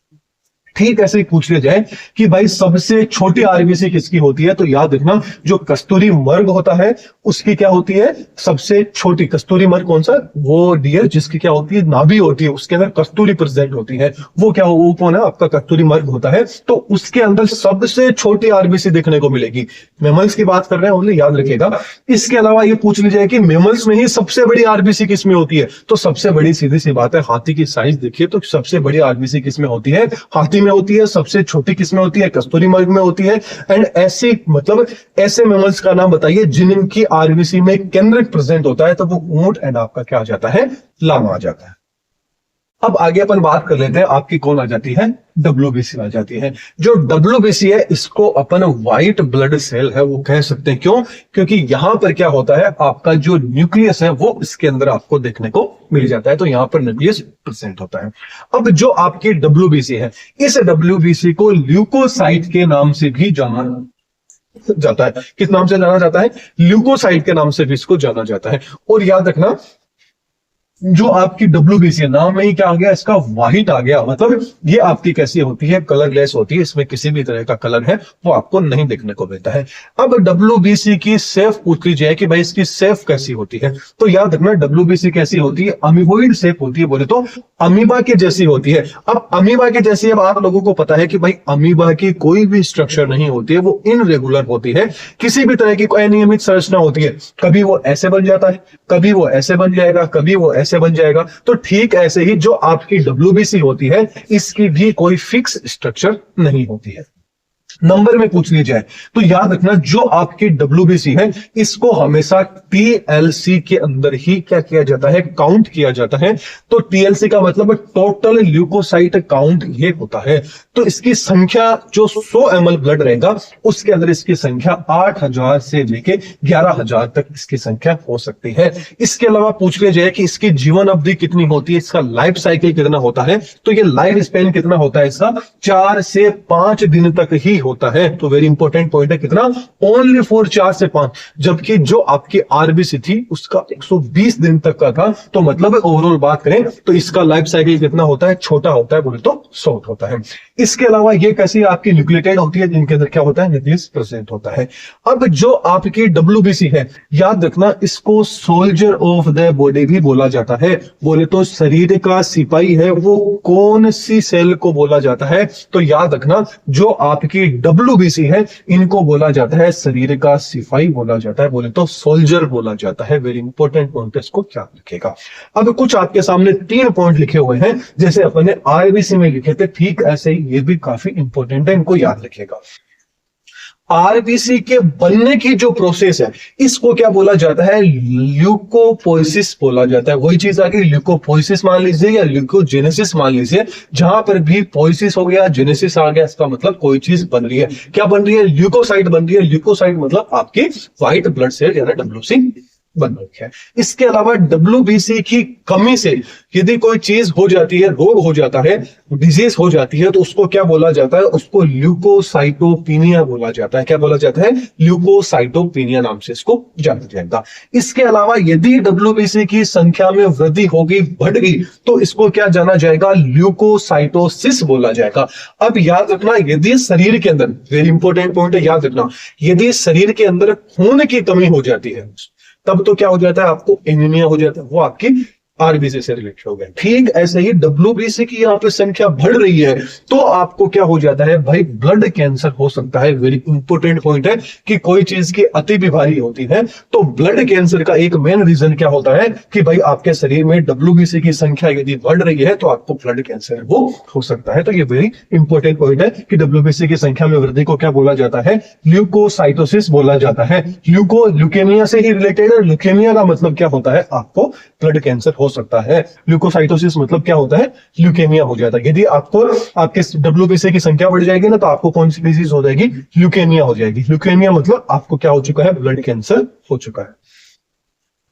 ठीक ऐसे ही पूछ लिया जाए कि भाई सबसे छोटी आरबीसी किसकी होती है, तो याद रखना जो कस्तूरी मर्ग होता है उसकी क्या होती है, सबसे छोटी। कस्तूरी मर्ग कौन सा, वो डियर जिसकी क्या होती है, नाभि होती है, उसके अंदर कस्तूरी प्रेजेंट होती है, वो क्या, वो कौन है, आपका कस्तूरी मर्ग होता है। तो उसके अंदर सबसे छोटी आरबीसी देखने को मिलेगी। मेमल्स की बात कर रहे हैं ओनली, याद रखिएगा। इसके अलावा ये पूछ लीजिए कि मेमल्स में ही सबसे बड़ी आरबीसी किसमें होती है, तो सबसे बड़ी सीधी सी बात है, हाथी की साइज देखिए तो सबसे बड़ी आरबीसी किसमें होती है, हाथी में होती है। सबसे छोटी किसमें होती है, कस्तूरी मर्ग में होती है। एंड ऐसे मतलब ऐसे मेमल्स का नाम बताइए जिनकी आरबीसी में केंद्रक प्रेजेंट होता है, तो वो ऊंट एंड आपका क्या आ जाता है, लामा आ जाता है। अब आगे अपन बात कर लेते हैं, आपकी कौन आ जाती है, डब्ल्यूबीसी आ जाती है। जो डब्ल्यूबीसी है इसको अपन व्हाइट ब्लड सेल है वो कह सकते हैं। क्यों, क्योंकि यहां पर क्या होता है, आपका जो न्यूक्लियस है वो इसके अंदर आपको देखने को मिल जाता है, तो यहां पर न्यूक्लियस प्रेजेंट होता है। अब जो आपकी डब्ल्यूबीसी है, इस डब्ल्यूबीसी को ल्यूकोसाइट के नाम से भी जाना जाता है। किस नाम से जाना जाता है, ल्यूकोसाइट के नाम से भी इसको जाना जाता है। और याद रखना जो आपकी डब्ल्यूबीसी है, नाम में ही क्या आ गया, इसका व्हाइट आ गया, मतलब ये आपकी कैसी होती है, कलरलेस होती है, इसमें किसी भी तरह का कलर है वो आपको नहीं देखने को मिलता है। अब डब्ल्यूबीसी की सेफ पूछ ली जाए कि भाई इसकी सेफ कैसी होती है, तो याद रखना डब्ल्यूबीसी कैसी होती है, अमीबोइड सेफ होती है, बोले तो अमीबा के जैसी होती है। अब अमीबा के जैसी, अब आप लोगों को पता है कि भाई अमीबा की कोई भी स्ट्रक्चर नहीं होती है, वो इनरेगुलर होती है, किसी भी तरह की कोई अनियमित संरचना होती है। कभी वो ऐसे बन जाता है, कभी वो ऐसे बन जाएगा, कभी वो ऐसे बन जाएगा। तो ठीक ऐसे ही जो आपकी डब्ल्यूबीसी होती है, इसकी भी कोई फिक्स स्ट्रक्चर नहीं होती है। नंबर में पूछ लिया जाए तो याद रखना जो आपकी डब्ल्यूबीसी है इसको हमेशा टीएलसी के अंदर ही क्या किया जाता है, काउंट किया जाता है। तो टीएलसी का मतलब टोटल ल्यूकोसाइट काउंट ये होता है। तो इसकी संख्या जो 100 ml ब्लड रहेगा उसके अंदर इसकी संख्या 8000 से लेके 11000 तक इसकी संख्या हो सकती है। इसके अलावा पूछ लिया जाए कि इसकी जीवन अवधि कितनी होती है, इसका लाइफ साइकिल कितना होता है, तो ये लाइफ स्पेन कितना होता है इसका, 4 से 5 दिन तक ही होता है। तो वेरी इंपॉर्टेंट पॉइंट है, कितना, ओनली फॉर 4 से 5, जबकि जो आपकी आरबीसी थी उसका 120 दिन तक का था। तो मतलब ओवरऑल बात करें तो इसका लाइफ साइकिल कितना होता है, छोटा होता है, बोले तो शॉर्ट होता है। इसके अलावा ये कैसी आपकी न्यूक्लियोटाइड होती है जिनके अंदर क्या होता है, न्यूक्लियस प्रेजेंट होता है। अब जो आपकी डब्ल्यूबीसी है, याद रखना इसको सोल्जर ऑफ द बॉडी भी बोला जाता है, बोले तो शरीर का सिपाही है। वो कौन सी सेल को बोला जाता है, तो याद रखना जो आपकी डब्ल्यूबीसी है इनको बोला जाता है शरीर का सिपाही बोला जाता है, बोले तो सोल्जर बोला जाता है। वेरी इंपॉर्टेंट पॉइंट, इसको क्या लिखेगा। अब कुछ आपके सामने 3 पॉइंट लिखे हुए हैं, जैसे अपने आरबीसी में लिखे थे, ठीक ऐसे ही ये भी काफी इंपॉर्टेंट है, इनको याद रखिएगा। आरबीसी के बनने की जो प्रोसेस है इसको क्या बोला जाता है, ल्यूकोपोइसिस बोला जाता है। वही चीज आ गई, ल्यूकोपोइसिस मान लीजिए या ल्यूकोजेनेसिस मान लीजिए। जहां पर भी पोइसिस हो गया, जेनेसिस आ गया, इसका मतलब कोई चीज बन रही है। क्या बन रही है, ल्यूकोसाइट बन रही है। ल्यूकोसाइट मतलब आपकी व्हाइट ब्लड सेल यानी डब्ल्यूसी बन रखा है। इसके अलावा डब्ल्यूबीसी की कमी से यदि कोई चीज हो जाती है, रोग हो जाता है, डिजीज हो जाती है, तो उसको क्या बोला जाता है, उसको ल्यूकोसाइटोपिनिया बोला जाता है। क्या बोला जाता है, ल्यूकोसाइटोपिनिया नाम से इसको जाना जाएगा। इसके अलावा यदि डब्ल्यूबीसी की संख्या में वृद्धि होगी, बढ़ गई, तो इसको क्या जाना जाएगा, ल्यूकोसाइटोसिस बोला जाएगा। अब याद रखना, यदि शरीर के अंदर, वेरी इंपॉर्टेंट पॉइंट है, याद रखना, यदि शरीर के अंदर खून की कमी हो जाती है तब तो क्या हो जाता है, आपको एनीमिया हो जाता है। वो आपकी आरबीसी से रिलेटेड हो गया। ठीक ऐसे ही डब्ल्यूबीसी की यहाँ पे संख्या बढ़ रही है तो आपको क्या हो जाता है भाई, ब्लड कैंसर हो सकता है। वेरी इंपॉर्टेंट पॉइंट है कि कोई चीज की अति बीमारी होती है तो ब्लड कैंसर का एक मेन रीजन क्या होता है कि भाई आपके शरीर में डब्ल्यूबीसी की संख्या यदि बढ़ रही है तो आपको ब्लड कैंसर वो हो सकता है। तो ये वेरी इंपॉर्टेंट पॉइंट है कि डब्ल्यूबीसी की संख्या में वृद्धि को क्या बोला जाता है, ल्यूकोसाइटोसिस बोला जाता है। ल्यूकेमिया से ही रिलेटेड है। ल्यूकेमिया का मतलब क्या होता है, आपको ब्लड कैंसर हो सकता है। ल्यूकोसाइटोसिस मतलब क्या होता है, ल्यूकेमिया हो जाता है। यदि आपको आपके डब्ल्यूबीसी की संख्या बढ़ जाएगी ना तो आपको कौन सी डिजीज हो जाएगी, ल्यूकेमिया हो जाएगी। ल्यूकेमिया मतलब आपको क्या हो चुका है, ब्लड कैंसर हो चुका है।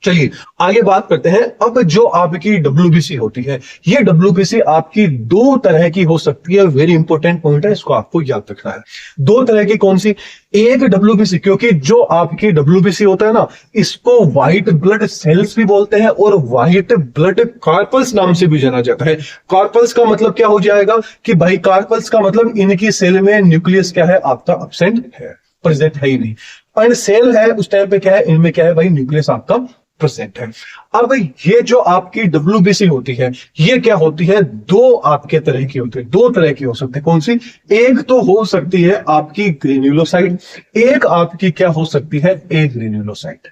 चलिए आगे बात करते हैं। अब जो आपकी डब्ल्यूबीसी होती है, ये डब्ल्यूबीसी आपकी दो तरह की हो सकती है। वेरी इंपॉर्टेंट पॉइंट है, इसको आपको याद रखना है। दो तरह की कौन सी, एक डब्ल्यूबीसी, क्योंकि जो आपकी डब्ल्यूबीसी होता है ना, इसको व्हाइट ब्लड सेल्स भी बोलते हैं और व्हाइट ब्लड कार्पल्स नाम से भी जाना जाता है। कार्पल्स का मतलब क्या हो जाएगा कि भाई कार्पल्स का मतलब इनकी सेल में न्यूक्लियस क्या है, आपका अब्सेंट है, प्रेजेंट है ही नहीं। एंड सेल है उस टाइम पे क्या है, इनमें क्या है भाई, न्यूक्लियस आपका प्रेजेंट है। अब ये जो आपकी डब्ल्यूबीसी होती है, ये क्या होती है, दो आपके तरह की होती है। दो तरह की हो सकती है। कौन सी, एक तो हो सकती है आपकी ग्रेन्युलोसाइट, एक आपकी क्या हो सकती है, एक ग्रेन्युलोसाइट।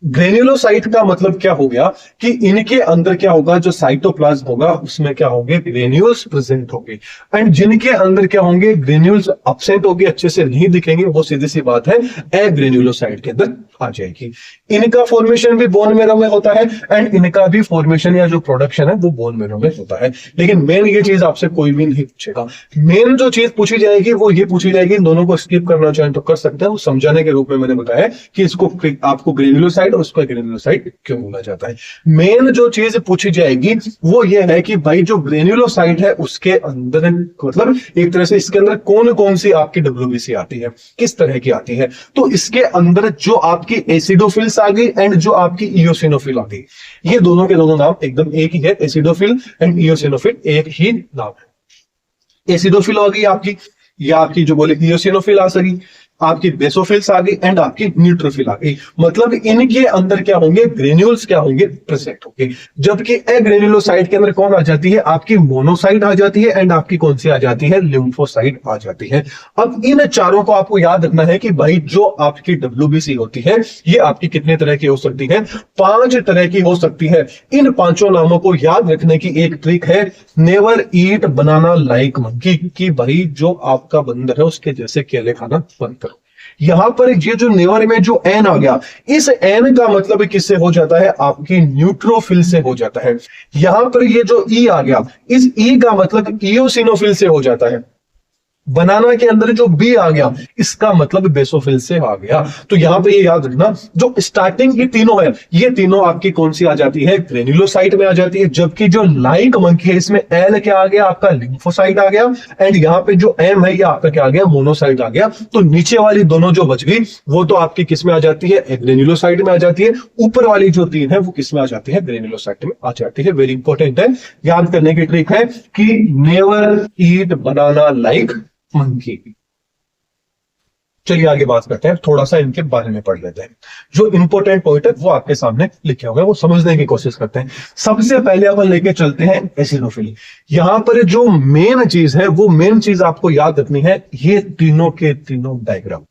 ग्रेन्युलोसाइट का मतलब क्या हो गया कि इनके अंदर क्या होगा, जो साइटोप्लाज्म होगा उसमें क्या होंगे, ग्रेन्यूल्स प्रेजेंट होंगे। एंड जिनके अंदर क्या होंगे, ग्रेन्यूल्स एब्सेंट होंगे, अच्छे से नहीं दिखेंगे, वो सीधी सी बात है एग्रेन्युलोसाइट के अंदर आ जाएगी। इनका फॉर्मेशन भी बोन मैरो में होता है एंड इनका भी फॉर्मेशन या जो प्रोडक्शन है वो बोन मैरो में होता है। लेकिन मेन ये चीज आपसे कोई भी नहीं पूछेगा। मेन जो चीज पूछी जाएगी वो ये पूछी जाएगी, इन दोनों को स्किप करना चाहें तो कर सकते हैं, वो समझाने के रूप में मैंने बताया कि इसको आपको ग्रेन्युलोसाइट और उसको ग्रेन्युलोसाइट क्यों बोला जाता है। मेन जो चीज पूछी जाएगी वो ये है कि भाई जो ग्रेन्युलोसाइट है उसके अंदर, मतलब एक तरह से इसके अंदर कौन कौन सी आपकी डब्ल्यूबीसी आती है, किस तरह की आती है। तो इसके अंदर जो आपकी एसिडोफिल्स आ गई एंड जो आपकी इयोसिनोफिल आ गई, ये दोनों के दोनों नाम एकदम एक ही है। एसिडोफिल एंड इयोसिनोफिल एक ही नाम है। एसिडोफिल आ गई आपकी, या आपकी जो बोले इयोसिनोफिल आ सकी, आपकी बेसोफिल्स आ गई एंड आपकी न्यूट्रोफिल आ गई। मतलब इनके अंदर क्या होंगे, ग्रेन्यूल्स क्या होंगे, प्रेजेंट होंगे। जबकि एग्रेन्युलोसाइट के अंदर कौन आ जाती है, आपकी मोनोसाइट आ जाती है एंड आपकी कौन सी आ जाती है, लिम्फोसाइट आ जाती है। अब इन चारों को आपको याद रखना है कि भाई जो आपकी डब्ल्यूबीसी होती है ये आपकी कितने तरह की हो सकती है, 5 तरह की हो सकती है। इन पांचों नामों को याद रखने की एक ट्रिक है, नेवर ईट बनाना लाइक मंकी, कि भाई जो आपका बंदर है उसके जैसे केले खाना बंद करो। यहां पर ये जो नेवर में जो एन आ गया, इस एन का मतलब किससे हो जाता है, आपकी न्यूट्रोफिल से हो जाता है। यहां पर ये जो ई आ गया, इस ई का मतलब इयोसिनोफिल से हो जाता है। बनाना के अंदर जो बी आ गया इसका मतलब बेसोफिल से आ गया। तो यहां पे ये याद रखना, जो स्टार्टिंग की तीनों है ये तीनों आपकी कौन सी आ जाती है, ग्रेन्युलोसाइट में आ जाती है। जबकि जो लाइक मंकी है इसमें एल क्या आ गया, आपका लिम्फोसाइट आ गया एंड यहाँ पे जो एम है ये आपका क्या आ गया, मोनोसाइट आ गया। तो नीचे वाली दोनों जो बच गई वो तो आपकी किस में आ जाती है, ग्रेन्युलोसाइट में आ जाती है। ऊपर वाली जो तीन है वो किस में आ जाती है, ग्रेन्युलोसाइट में आ जाती है। वेरी इंपॉर्टेंट है, याद करने की ट्रिक है कि नेवर ईट बनाना लाइक मंकी। चलिए आगे बात करते हैं, थोड़ा सा इनके बारे में पढ़ लेते हैं। जो इंपॉर्टेंट पॉइंट है वो आपके सामने लिखे हुए हैं, वो समझने की कोशिश करते हैं। सबसे पहले अपन लेके चलते हैं एसिडोफिल। यहां पर जो मेन चीज है वो मेन चीज आपको याद रखनी है, ये तीनों के तीनों डायग्राम।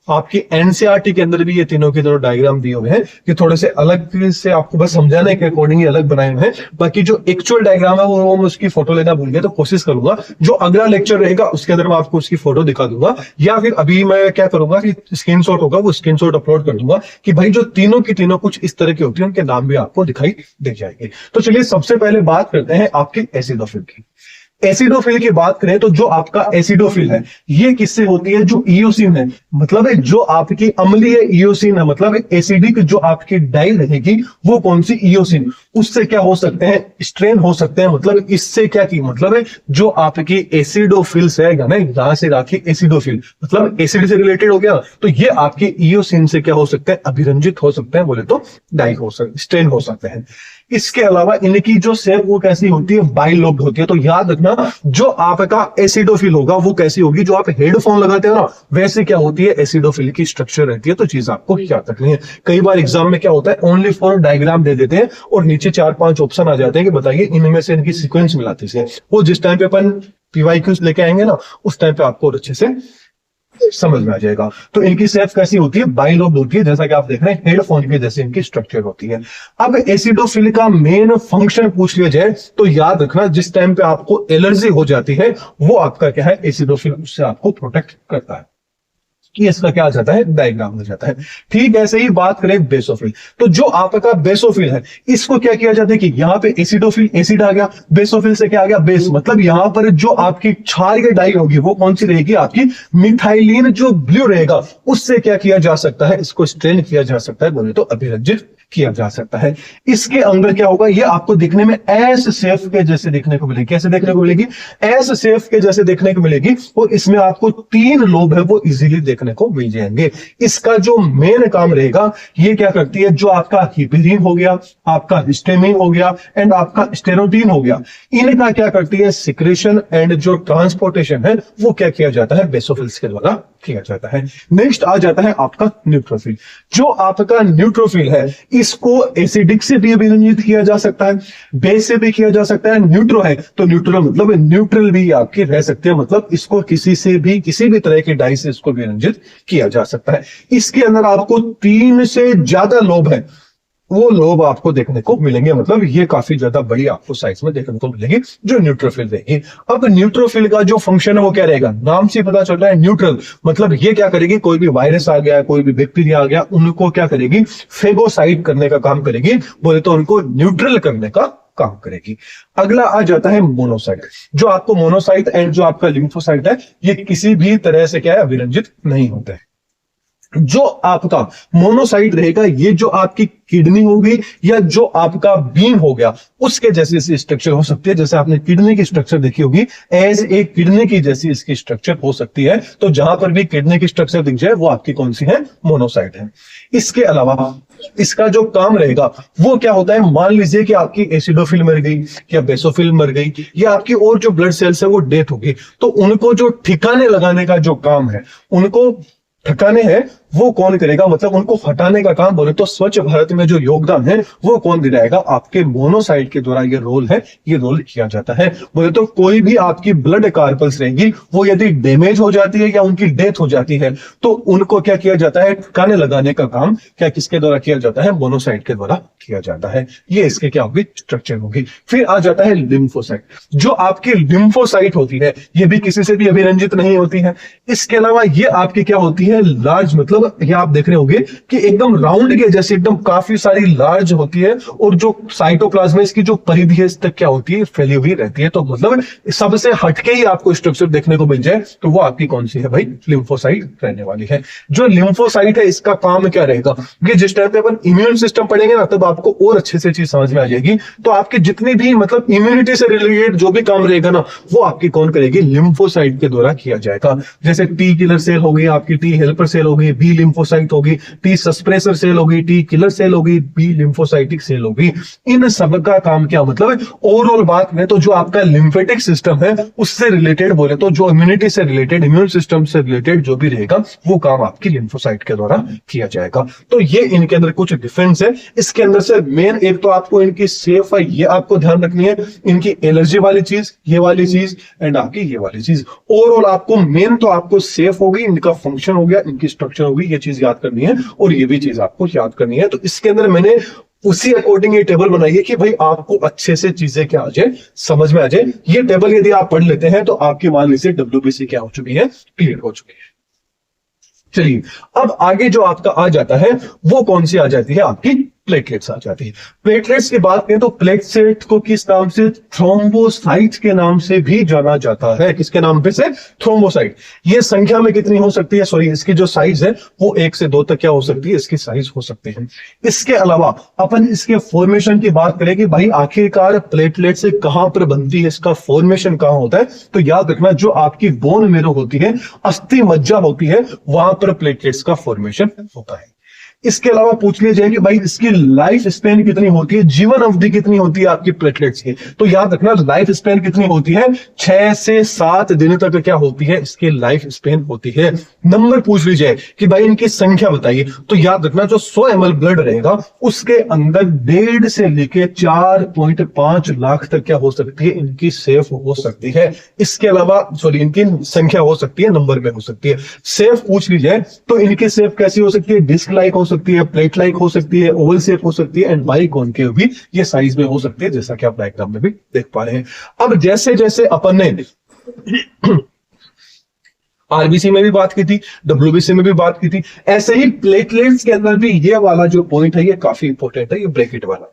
आपकी एनसीईआरटी के अंदर भी ये तीनों के दोनों डायग्राम दिए हुए हैं कि थोड़े से अलग से आपको बस समझाने के अकॉर्डिंग ही अलग बनाए हुए हैं। बाकी जो एक्चुअल डायग्राम है वो मैं उसकी फोटो लेना भूल गया, तो कोशिश करूंगा जो अगला लेक्चर रहेगा उसके अंदर मैं आपको उसकी फोटो दिखा दूंगा, या फिर अभी मैं क्या करूंगा कि स्क्रीनशॉट होगा वो स्क्रीनशॉट अपलोड कर दूंगा कि भाई जो तीनों की तीनों कुछ इस तरह की होती है, उनके नाम भी आपको दिखाई दे जाएंगे। तो चलिए सबसे पहले बात करते हैं आपके एसिडोफिल की। एसिडोफिल की बात करें तो जो आपका एसिडोफिल है ये किससे होती है, जो इयोसिन है, मतलब है जो आपकी अम्लीय इयोसिन है, मतलब एसिडिक जो आपकी डाई रहेगी वो कौन सी, इयोसिन, उससे क्या हो सकते हैं, स्ट्रेन हो सकते हैं। मतलब इससे क्या की मतलब है जो आपकी एसिडोफिल्स है ना, यहां से राखी एसिडोफिल मतलब एसिड से रिलेटेड हो गया, तो ये आपके इयोसिन से क्या हो सकते हैं, अभिरंजित हो सकते हैं, बोले तो डाई हो सकते, स्ट्रेन हो सकते हैं। इसके अलावा इनकी जो शेप वो कैसी होती है, बाइलोब्ड होती है। तो याद रखना जो आपका एसिडोफिल होगा वो कैसी होगी, जो आप हेडफोन लगाते हो ना वैसे क्या होती है एसिडोफिल की स्ट्रक्चर रहती है। तो चीज आपको याद रखनी है। कई बार एग्जाम में क्या होता है ओनली फॉर डायग्राम दे देते हैं और नीचे 4-5 ऑप्शन आ जाते हैं कि बताइए इनमें से इनकी सीक्वेंस मिलाते से। वो जिस टाइम पे अपन पीवाईक्यूज लेके आएंगे ना उस टाइम पे आपको अच्छे से समझ में आ जाएगा। तो इनकी शेप कैसी होती है, बाइलोब्ड होती है, जैसा कि आप देख रहे हैं हेडफोन के जैसे इनकी स्ट्रक्चर होती है। अब एसिडोफिल का मेन फंक्शन पूछ लिया जाए तो याद रखना जिस टाइम पे आपको एलर्जी हो जाती है वो आपका क्या है, एसिडोफिल उससे आपको प्रोटेक्ट करता है। कि इसका क्या आ जाता है, डायग्राम हो जाता है। ठीक ऐसे ही बात करें बेसोफिल, तो जो आपका बेसोफिल है इसको क्या किया जाता है कि यहाँ पे एसिडोफिल एसिड आ गया, बेसोफिल से क्या आ गया, बेस, मतलब यहाँ पर जो आपकी क्षार की डाई होगी वो कौन सी रहेगी, आपकी मिथाइलिन जो ब्लू रहेगा, उससे क्या किया जा सकता है, इसको स्ट्रेन किया जा सकता है, बोले तो अभिरंजित किया जा सकता है। इसके अंदर क्या होगा, ये आपको दिखने में एस शेफ के जैसे देखने को मिलेगी। कैसे देखने को मिलेगी, एस शेफ के जैसे देखने को मिलेगी, और इसमें आपको 3 लोब है वो इजीली देखने को मिल जाएंगे। इसका जो मेन काम रहेगा ये क्या करती है, जो आपका हिपेरिन हो गया, आपका हिस्टामिन हो गया एंड आपका स्टेरोटिन हो गया, इनका क्या करती है, सिक्रेशन एंड जो ट्रांसपोर्टेशन है वो क्या किया जाता है, बेसोफिल्स के द्वारा किया जाता है। नेक्स्ट आ जाता है आपका न्यूट्रोफिल। जो आपका न्यूट्रोफिल है इसको एसिडिक से भी अभिरंजित किया जा सकता है, बेस से भी किया जा सकता है। न्यूट्रो है तो न्यूट्रल मतलब न्यूट्रल भी आपकी रह सकते हैं, मतलब इसको किसी से भी किसी भी तरह के डाई से इसको अभिरंजित किया जा सकता है। इसके अंदर आपको 3 से ज्यादा लोब है वो लोब आपको देखने को मिलेंगे, मतलब ये काफी ज्यादा बड़ी आपको साइज में देखने को मिलेगी जो न्यूट्रोफिल रहेगी। अब न्यूट्रोफिल का जो फंक्शन है वो क्या रहेगा, नाम से पता चल रहा है न्यूट्रल, मतलब ये क्या करेगी, कोई भी वायरस आ गया, कोई भी बैक्टीरिया आ गया, उनको क्या करेगी, फेगोसाइड करने का काम करेगी, बोले तो उनको न्यूट्रल करने का काम करेगी। अगला आ जाता है मोनोसाइट। जो आपको मोनोसाइट एंड जो आपका लिम्फोसाइट है ये किसी भी तरह से क्या है, अभिरंजित नहीं होते हैं। जो आपका मोनोसाइट रहेगा ये जो आपकी किडनी होगी या जो आपका बीन हो गया उसके जैसी स्ट्रक्चर हो सकती है। जैसे आपने किडनी की स्ट्रक्चर देखी होगी, एज ए किडनी की जैसी इसकी स्ट्रक्चर हो सकती है। तो जहां पर भी किडनी की स्ट्रक्चर दिख जाए वो आपकी कौन सी है, मोनोसाइट है। इसके अलावा इसका जो काम रहेगा वो क्या होता है, मान लीजिए कि आपकी एसिडोफिल मर गई या बेसोफिल मर गई या आपकी और जो ब्लड सेल्स है वो डेथ हो गई, तो उनको जो ठिकाने लगाने का जो काम है, उनको ठिकाने हैं वो कौन करेगा, मतलब उनको हटाने का काम बोले तो स्वच्छ भारत में जो योगदान है वो कौन दिलाएगा, आपके मोनोसाइट के द्वारा ये रोल है, ये रोल किया जाता है। बोले तो कोई भी आपकी ब्लड कार्पल्स रहेंगी वो यदि डैमेज हो जाती है या उनकी डेथ हो जाती है तो उनको क्या किया जाता है, ठिकाने लगाने का काम क्या किसके द्वारा किया जाता है, मोनोसाइट के द्वारा किया जाता है। ये इसके क्या होगी, स्ट्रक्चर होगी। फिर आ जाता है लिम्फोसाइट। जो आपकी लिम्फोसाइट होती है ये भी किसी से भी अभिरंजित नहीं होती है। इसके अलावा ये आपकी क्या होती है, लार्ज, मतलब ये आप देख रहे होंगे कि एकदम राउंड के जैसे एकदम काफी सारी लार्ज होती है, और जो साइटोप्लाज्म इसकी जो परिधि है इस तक क्या होती है, फैली हुई रहती है। तो मतलब सबसे हटके ही आपको स्ट्रक्चर देखने को मिल जाए तो वो आपकी कौन सी है भाई, लिम्फोसाइट रहने वाली है। जो लिम्फोसाइट है इसका काम क्या रहेगा, ये जिस टाइम पे अपन इम्यून सिस्टम पढ़ेंगे ना तब आपको और अच्छे से चीज समझ में आ जाएगी। तो आपके जितने भी मतलब इम्यूनिटी से रिलेटेड जो भी काम रहेगा ना वो आपकी कौन करेगी, लिम्फोसाइट के द्वारा किया जाएगा। जैसे टी किलर सेल होगी, आपकी टी हेल्पर सेल होगी, बी लिम्फोसाइट होगी, टी सस्प्रेसर सेल होगी, टी किलर सेल होगी, बी लिम्फोसाइटिक सेल होगी। इन सब का काम क्या, मतलब ओवरऑल बात में तो जो आपका लिम्फेटिक सिस्टम है उससे रिलेटेड बोले तो जो इम्यूनिटी से रिलेटेड, इम्यून सिस्टम से रिलेटेड जो भी रहेगा वो काम आपकी लिम्फोसाइट के द्वारा किया जाएगा। तो ये इनके अंदर कुछ डिफरेंस है। इसके अंदर से मेन एक तो आपको इनकी सेफ है ये आपको ध्यान रखनी है, इनकी एलर्जी वाली चीज, ये वाली चीज एंड आपकी ये वाली चीज। ओवरऑल आपको मेन तो आपको सेफ होगी, इनका फंक्शन हो गया, इनकी स्ट्रक्चर हो होगी, ये चीज याद करनी है और ये भी चीज आपको याद करनी है। तो इसके अंदर मैंने उसी अकॉर्डिंग ये टेबल बनाई है कि भाई आपको अच्छे से चीजें क्या आ जाए, समझ में आ जाए। ये टेबल यदि आप पढ़ लेते हैं तो आपकी मान लीजिए WBC क्या हो चुकी है, क्लियर हो चुकी है। चलिए अब आगे जो आपका आ जाता है वो कौन सी आ जाती है, आपकी प्लेटलेट्स आ जाती है। प्लेटलेट्स की बात करें तो प्लेटलेट को किस नाम से, थ्रोम्बोसाइट के नाम से भी जाना जाता है। किसके नाम पे से, थ्रोम्बोसाइट। ये संख्या में कितनी हो सकती है, सॉरी इसकी जो साइज है वो 1 से 2 तक क्या हो सकती है, इसकी साइज हो सकती है। इसके अलावा अपन इसके फॉर्मेशन की बात करें कि भाई आखिरकार प्लेटलेट से कहां पर बनती है, इसका फॉर्मेशन कहां होता है, तो याद रखना जो आपकी बोन मेरो होती है, अस्थि मज्जा होती है, वहां पर प्लेटलेट्स का फॉर्मेशन होता है। इसके अलावा पूछ लिया जाए कि भाई इसकी लाइफ स्पेन कितनी होती है, जीवन अवधि कितनी होती है आपकी प्लेटलेट्स की, तो याद रखना लाइफ स्पेन कितनी होती है, 6 से 7 दिन तक क्या होती है, इसकी लाइफ स्पेन होती है। नंबर पूछ ली जाए कि भाई इनकी संख्या बताइए, तो याद रखना जो 100 ml ब्लड रहेगा उसके अंदर 1.5 से लेके 4.5 लाख तक क्या हो सकती है, इनकी सेफ हो सकती है। इसके अलावा सॉरी इनकी संख्या हो सकती है, नंबर में हो सकती है। सेफ पूछ ली जाए तो इनकी सेफ कैसी हो सकती है, डिस्क लाइक हो सकती है, प्लेट लाइक हो सकती है, ओवल शेप हो सकती है एंड बाइकॉनकेव भी ये साइज में हो सकती है, जैसा कि आप डायग्राम में भी देख पा रहे हैं। अब जैसे जैसे अपन ने आरबीसी में भी बात की थी, WBC में भी बात की थी, ऐसे ही प्लेटलेट्स के अंदर भी ये वाला जो पॉइंट है ये काफी इंपॉर्टेंट है, ये ब्रैकेट वाला।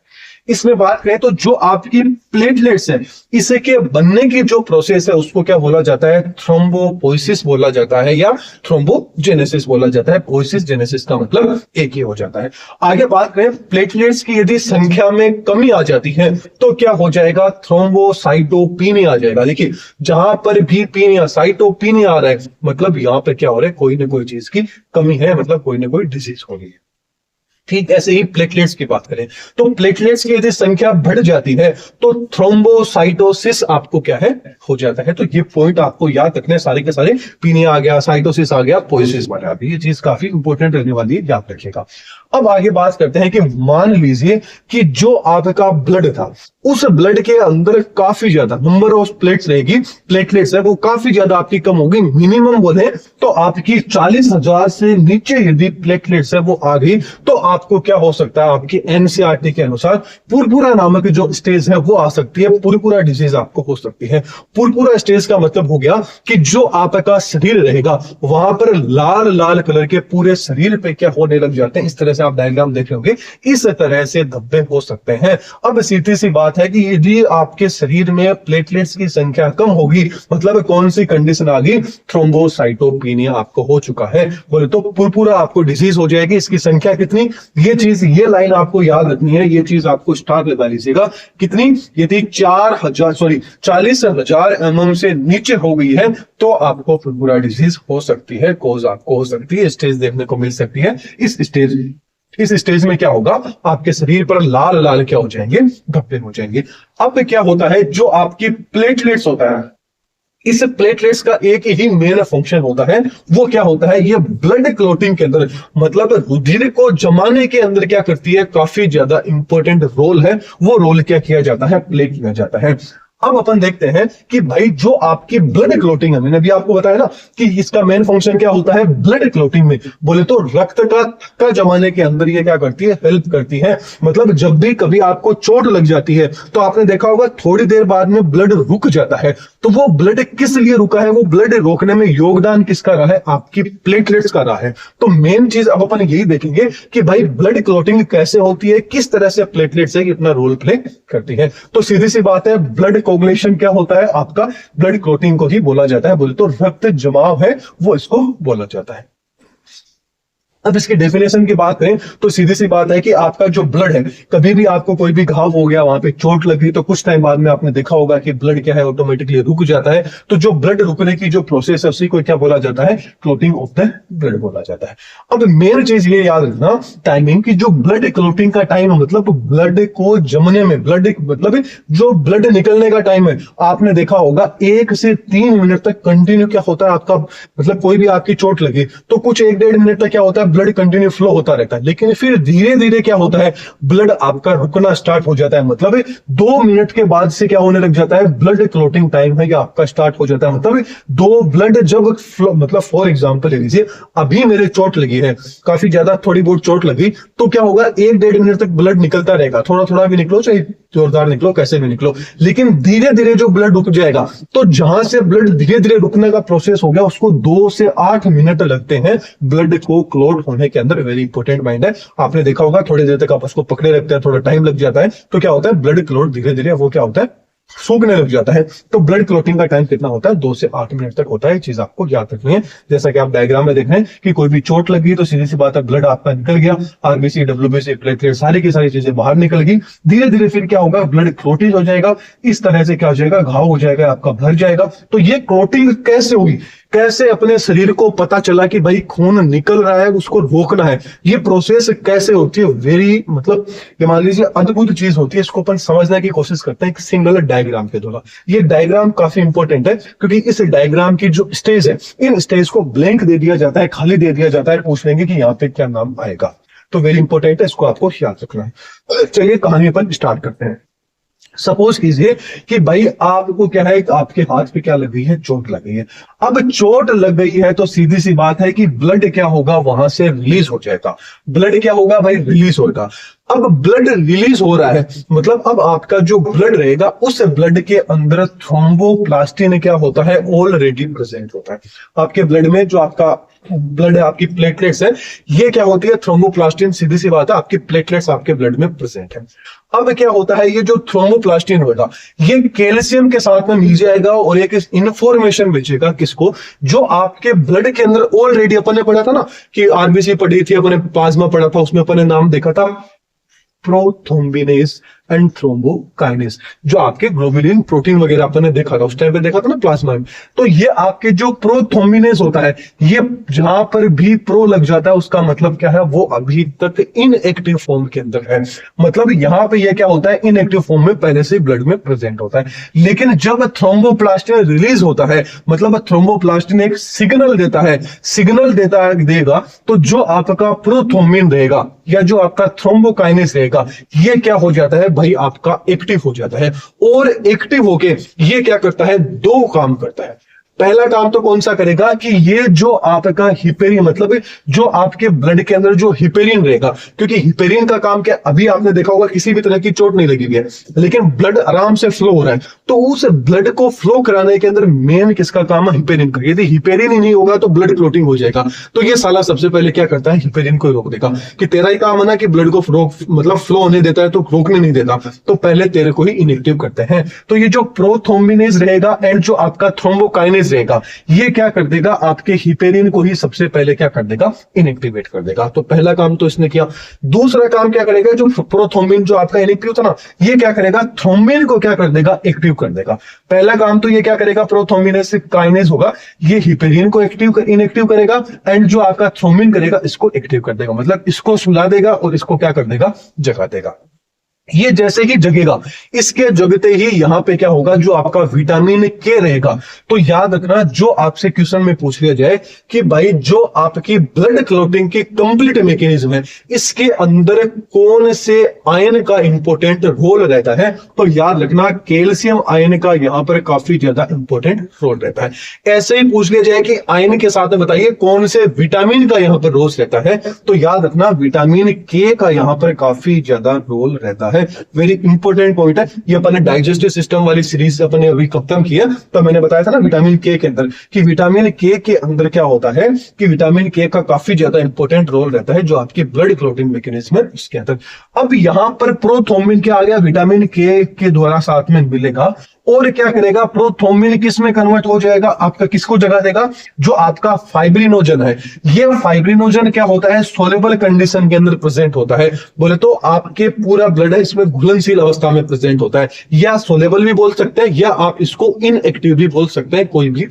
इसमें बात करें तो जो आपकी प्लेटलेट्स है इसे के बनने की जो प्रोसेस है उसको क्या बोला जाता है, थ्रोम्बोपोइसिस बोला जाता है या थ्रोम्बोजेनेसिस बोला जाता है। पोइसिस जेनेसिस का मतलब एक ही हो जाता है। आगे बात करें प्लेटलेट्स की यदि संख्या में कमी आ जाती है तो क्या हो जाएगा, थ्रोम्बोसाइटोपिनिया आ जाएगा। देखिए जहां पर भी पीनिया साइटोपिनिया आ रहा है मतलब यहां पर क्या हो रहा है, कोई ना कोई चीज की कमी है, मतलब कोई ना कोई डिजीज हो रही है। ठीक ऐसे ही प्लेटलेट्स की बात करें तो प्लेटलेट्स की यदि संख्या बढ़ जाती है तो थ्रोम्बोसाइटोसिस आपको क्या है, हो जाता है। तो ये पॉइंट आपको याद रखने सारे के सारे, पीनिया आ गया, साइटोसिस आ गया, पोइसिस आ गया, ये चीज काफी इंपॉर्टेंट रहने वाली है, याद रखिएगा। अब आगे बात करते हैं कि मान लीजिए कि जो आपका ब्लड था उस ब्लड के अंदर काफी ज्यादा नंबर ऑफ प्लेट्स रहेगी, प्लेटलेट्स है वो काफी ज्यादा आपकी कम होगी। मिनिमम बोले तो आपकी 40,000 से नीचे यदि प्लेटलेट्स है वो आ गई तो आपको क्या हो सकता है, आपकी एनसीईआरटी के अनुसार पुरपुरा नामक जो स्टेज है वो आ सकती है, पुरपुरा डिजीज आपको हो सकती है। पुरपुरा स्टेज का मतलब हो गया कि जो आपका शरीर रहेगा वहां पर लाल लाल कलर के पूरे शरीर पे क्या होने लग जाते हैं, इस तरह से आप डायग्राम देख रहे होंगे, इस तरह से धब्बे हो सकते हैं। अब सीधी सी बात है कि यदि आपके शरीर में प्लेटलेट्स की संख्या कम होगी मतलब कौन सी कंडीशन आ गई, थ्रोम्बोसाइटोपिनिया आपको हो चुका है, बोले तो पुरपुरा आपको डिजीज हो जाएगी। इसकी संख्या कितनी, ये चीज ये लाइन आपको याद रखनी है, ये चीज आपको स्टार लगा लीजिएगा, कितनी, यदि 40,000 mm से नीचे हो गई है तो आपको पुरपुरा डिजीज हो सकती है, कोज आपको हो सकती है, स्टेज देखने को मिल सकती है। इस स्टेज में क्या होगा, आपके शरीर पर लाल लाल क्या हो जाएंगे, धब्बे हो जाएंगे। अब क्या होता है, जो आपकी प्लेटलेट्स होता है इस प्लेटलेट्स का एक ही मेन फंक्शन होता है, वो क्या होता है, ये ब्लड क्लॉटिंग के अंदर मतलब रुधिर को जमाने के अंदर क्या करती है, काफी ज्यादा इंपॉर्टेंट रोल है, वो रोल क्या किया जाता है, प्ले किया जाता है। अब अपन देखते हैं कि भाई जो आपकी ब्लड क्लॉटिंग है, मैंने अभी आपको बताया ना कि इसका मेन फंक्शन क्या होता है, ब्लड क्लॉटिंग में बोले तो रक्त का जमाने के अंदर ये क्या करती है, हेल्प करती है। मतलब जब भी कभी आपको चोट लग जाती है तो आपने देखा होगा थोड़ी देर बाद में ब्लड रुक जाता है, तो वो ब्लड किस लिए रुका है, वो ब्लड रोकने में योगदान किसका रहा है, आपकी प्लेटलेट्स का रहा है। तो मेन चीज अब अपन यही देखेंगे कि भाई ब्लड क्लॉटिंग कैसे होती है, किस तरह से प्लेटलेट्स है इतना रोल प्ले करती है। तो सीधी सी बात है, ब्लड कोगुलेशन क्या होता है, आपका ब्लड क्लॉटिंग को ही बोला जाता है, बोले तो रक्त जमाव है वो इसको बोला जाता है। अब इसकी डेफिनेशन की बात करें तो सीधी सी बात है कि आपका जो ब्लड है, कभी भी आपको कोई भी घाव हो गया, वहां पे चोट लगी, तो कुछ टाइम बाद में आपने देखा होगा कि ब्लड क्या है, ऑटोमेटिकली रुक जाता है। तो जो ब्लड रुकने की जो प्रोसेस है उसी को क्या बोला जाता है, क्लॉटिंग ऑफ द ब्लड बोला जाता है। अब मेन चीज ये याद रखना टाइमिंग की, जो ब्लड क्लॉटिंग का टाइम है मतलब ब्लड को जमने में, ब्लड मतलब जो ब्लड निकलने का टाइम है, आपने देखा होगा 1 से 3 मिनट तक कंटिन्यू क्या होता है आपका, मतलब कोई भी आपकी चोट लगी तो कुछ 1-1.5 मिनट तक क्या होता है, ब्लड कंटिन्यू फ्लो होता रहता है, लेकिन फिर धीरे धीरे क्या होता है, ब्लड आपका रुकना स्टार्ट हो जाता है। मतलब 2 मिनट के बाद से क्या होने लग जाता है, ब्लड क्लोटिंग टाइम है या आपका स्टार्ट हो जाता है। मतलब दो ब्लड जब फ्लो, मतलब फॉर एग्जांपल ले लीजिए, अभी मेरे चोट लगी है, काफी ज्यादा थोड़ी बहुत चोट लगी, तो क्या होगा, 1-1.5 मिनट तक ब्लड निकलता रहेगा, थोड़ा थोड़ा भी निकलो, चाहे जोरदार निकलो, कैसे भी निकलो, लेकिन धीरे धीरे जो ब्लड रुक जाएगा। तो जहां से ब्लड धीरे धीरे रुकने का प्रोसेस हो गया, उसको 2 से 8 मिनट लगते हैं ब्लड को क्लोट होने के अंदर। वेरी इंपॉर्टेंट माइंड है, आपने देखा होगा थोड़ी देर तक आप उसको पकड़े रखते हैं, थोड़ा टाइम लग जाता है, तो क्या होता है, ब्लड क्लोट धीरे धीरे वो क्या होता है, सूखने लग जाता है। तो ब्लड क्लोटिंग का टाइम कितना होता है, 2 से 8 मिनट तक होता है। चीज आपको याद रखनी है। जैसा कि आप डायग्राम में देख रहे हैं कि कोई भी चोट लगी तो सीधी सी बात है, ब्लड आपका निकल गया, आरबीसी, डब्ल्यूबीसी, प्लेटलेट, सारी की सारी चीजें बाहर निकल गई। धीरे धीरे फिर क्या होगा, ब्लड क्लोटेज हो जाएगा, इस तरह से क्या हो जाएगा, घाव हो जाएगा, आपका भर जाएगा। तो ये क्लोटिंग कैसे होगी, कैसे अपने शरीर को पता चला कि भाई खून निकल रहा है, उसको रोकना है, ये प्रोसेस कैसे होती है, वेरी मतलब ये मान लीजिए अद्भुत चीज होती है। इसको अपन समझने की कोशिश करते हैं एक सिंगल डायग्राम के द्वारा। ये डायग्राम काफी इंपॉर्टेंट है, क्योंकि इस डायग्राम की जो स्टेज है, इन स्टेज को ब्लैंक दे दिया जाता है, खाली दे दिया जाता है, पूछ लेंगे कि यहाँ पे क्या नाम आएगा। तो वेरी इंपॉर्टेंट है, इसको आपको याद रखना है। चलिए कहानी अपन स्टार्ट करते हैं। सपोज कीजिए कि भाई आपको क्या है, आपके हाथ पे क्या लग गई है, चोट लग गई है। अब चोट लग गई है तो सीधी सी बात है कि ब्लड क्या होगा, वहां से रिलीज हो जाएगा। ब्लड क्या होगा भाई, रिलीज होगा। अब ब्लड रिलीज हो रहा है, मतलब अब आपका जो ब्लड रहेगा, उस ब्लड के अंदर थ्रोम्बोप्लास्टिन क्या होता है, ऑलरेडी प्रेजेंट होता है। आपके ब्लड में जो आपका ब्लड है, आपकी प्लेटलेट्स है, ये क्या होती है, थ्रोम्बोप्लास्टिन, सीधी सी बात है, आपकी प्लेटलेट्स आपके ब्लड में प्रेजेंट है। अब क्या होता है, ये जो थ्रोम्बोप्लास्टिन होगा, ये कैल्शियम के साथ में मिल जाएगा और एक इंफॉर्मेशन भेजेगा किसको, जो आपके ब्लड के अंदर ऑलरेडी अपन ने पढ़ा था ना, कि आरबीसी पढ़ी थी अपन ने, प्लाज्मा पढ़ा था, उसमें अपन ने नाम देखा था प्रोथ्रोम्बिनेज एंड थ्रोम्बोकाइनेज, जो आपके ग्लोबुलिन प्रोटीन वगैरह अपन ने देखा था, उस टाइम पे देखा था ना प्लाज्मा में। तो ये आपके जो प्रोथ्रोम्बिनेज होता है, ये जहां पर भी प्रो लग जाता है, उसका मतलब क्या है, वो अभी तक इनएक्टिव फॉर्म के अंदर है। मतलब यहां पे ये क्या होता है, इनएक्टिव फॉर्म में पहले से ब्लड में प्रेजेंट होता है। लेकिन जब थ्रोम्बोप्लास्टिन रिलीज होता है, मतलब थ्रोम्बोप्लास्टिन एक सिग्नल देता है, देगा, तो जो आपका प्रोथ्रोम्बिन रहेगा या जो आपका थ्रोम्बोकाइनेज रहेगा, ये क्या हो जाता है भाई, आपका एक्टिव हो जाता है। और एक्टिव होके ये क्या करता है, 2 काम करता है। पहला काम तो कौन सा करेगा कि ये जो आपका हिपेरिन, मतलब जो आपके ब्लड के अंदर जो हिपेरिन रहेगा, क्योंकि हिपेरिन का काम क्या, अभी आपने देखा होगा किसी भी तरह की चोट नहीं लगी हुई है, लेकिन ब्लड आराम से फ्लो हो रहा है, तो उस ब्लड को फ्लो कराने के अंदर मेन किसका काम है, हिपेरिन का। यदि हिपेरिन ही नहीं होगा तो ब्लड क्लोटिंग हो जाएगा। तो ये साला सबसे पहले क्या करता है, हिपेरिन को रोक देगा, कि तेरा ही काम है ना कि ब्लड को मतलब फ्लो होने देता है, तो रोकने नहीं देता, तो पहले तेरे को ही इनएक्टिव करते हैं। तो ये जो प्रोथ्रोम्बिनेज रहेगा एंड जो आपका थ्रोम्बोकाइनेज रहेगा, ये क्या कर देगा, आपके हिपेरिन को ही सबसे पहले क्या कर देगा, इनएक्टिवेट कर देगा। तो पहला काम तो इसने किया। दूसरा काम क्या करेगा, जो प्रोथ्रोम्बिन जो आपका इनएक्टिव था ना, ये क्या करेगा, थ्रोम्बिन को क्या कर देगा, एक्टिव कर देगा। पहला काम तो ये क्या करेगा, प्रोथ्रोम्बिनेज काइनेज होगा, ये हिपेरिन को इनएक्टिव करेगा, एंड जो आपका थ्रोम्बिन करेगा, इसको एक्टिव कर देगा, मतलब इसको सुला देगा और इसको क्या कर देगा, जगा देगा। ये जैसे ही जगेगा, इसके जगते ही यहां पे क्या होगा, जो आपका विटामिन के रहेगा। तो याद रखना, जो आपसे क्वेश्चन में पूछ लिया जाए कि भाई जो आपकी ब्लड क्लॉटिंग की कंप्लीट मैकेनिज्म है, इसके अंदर कौन से आयन का इंपॉर्टेंट रोल रहता है, तो याद रखना कैल्शियम आयन का यहां पर काफी ज्यादा इंपॉर्टेंट रोल रहता है। ऐसे ही पूछ लिया जाए कि आयन के साथ में बताइए कौन से विटामिन का यहां पर रोल रहता है, तो याद रखना विटामिन के का यहां पर काफी ज्यादा रोल रहता है। वेरी इंपॉर्टेंट पॉइंट है। ये अपने डाइजेस्टिव सिस्टम वाली सीरीज अपने अभी खत्म किया, तो मैंने बताया था ना विटामिन के अंदर, कि विटामिन के अंदर क्या होता है, कि विटामिन के का काफी ज्यादा इंपॉर्टेंट रोल रहता है, जो आपकी ब्लड क्लोटिंग मैकेनिज्म है उसके अंदर। अब यहां पर प्रोथ्रोम्बिन क्या आ गया, विटामिन के द्वारा साथ में मिलेगा, और क्या करेगा, प्रोथ्रोम्बिन किस में कन्वर्ट हो जाएगा, आपका किसको जगा देगा, जो आपका फाइब्रिनोजन है। ये फाइब्रिनोजन क्या होता है, सोलेबल कंडीशन के अंदर प्रेजेंट होता है। बोले तो आपके पूरा ब्लड है, इसमें घुलनशील अवस्था में प्रेजेंट होता है, या सोलेबल भी बोल सकते हैं, या आप इसको इनएक्टिव भी बोल सकते हैं, कोई भी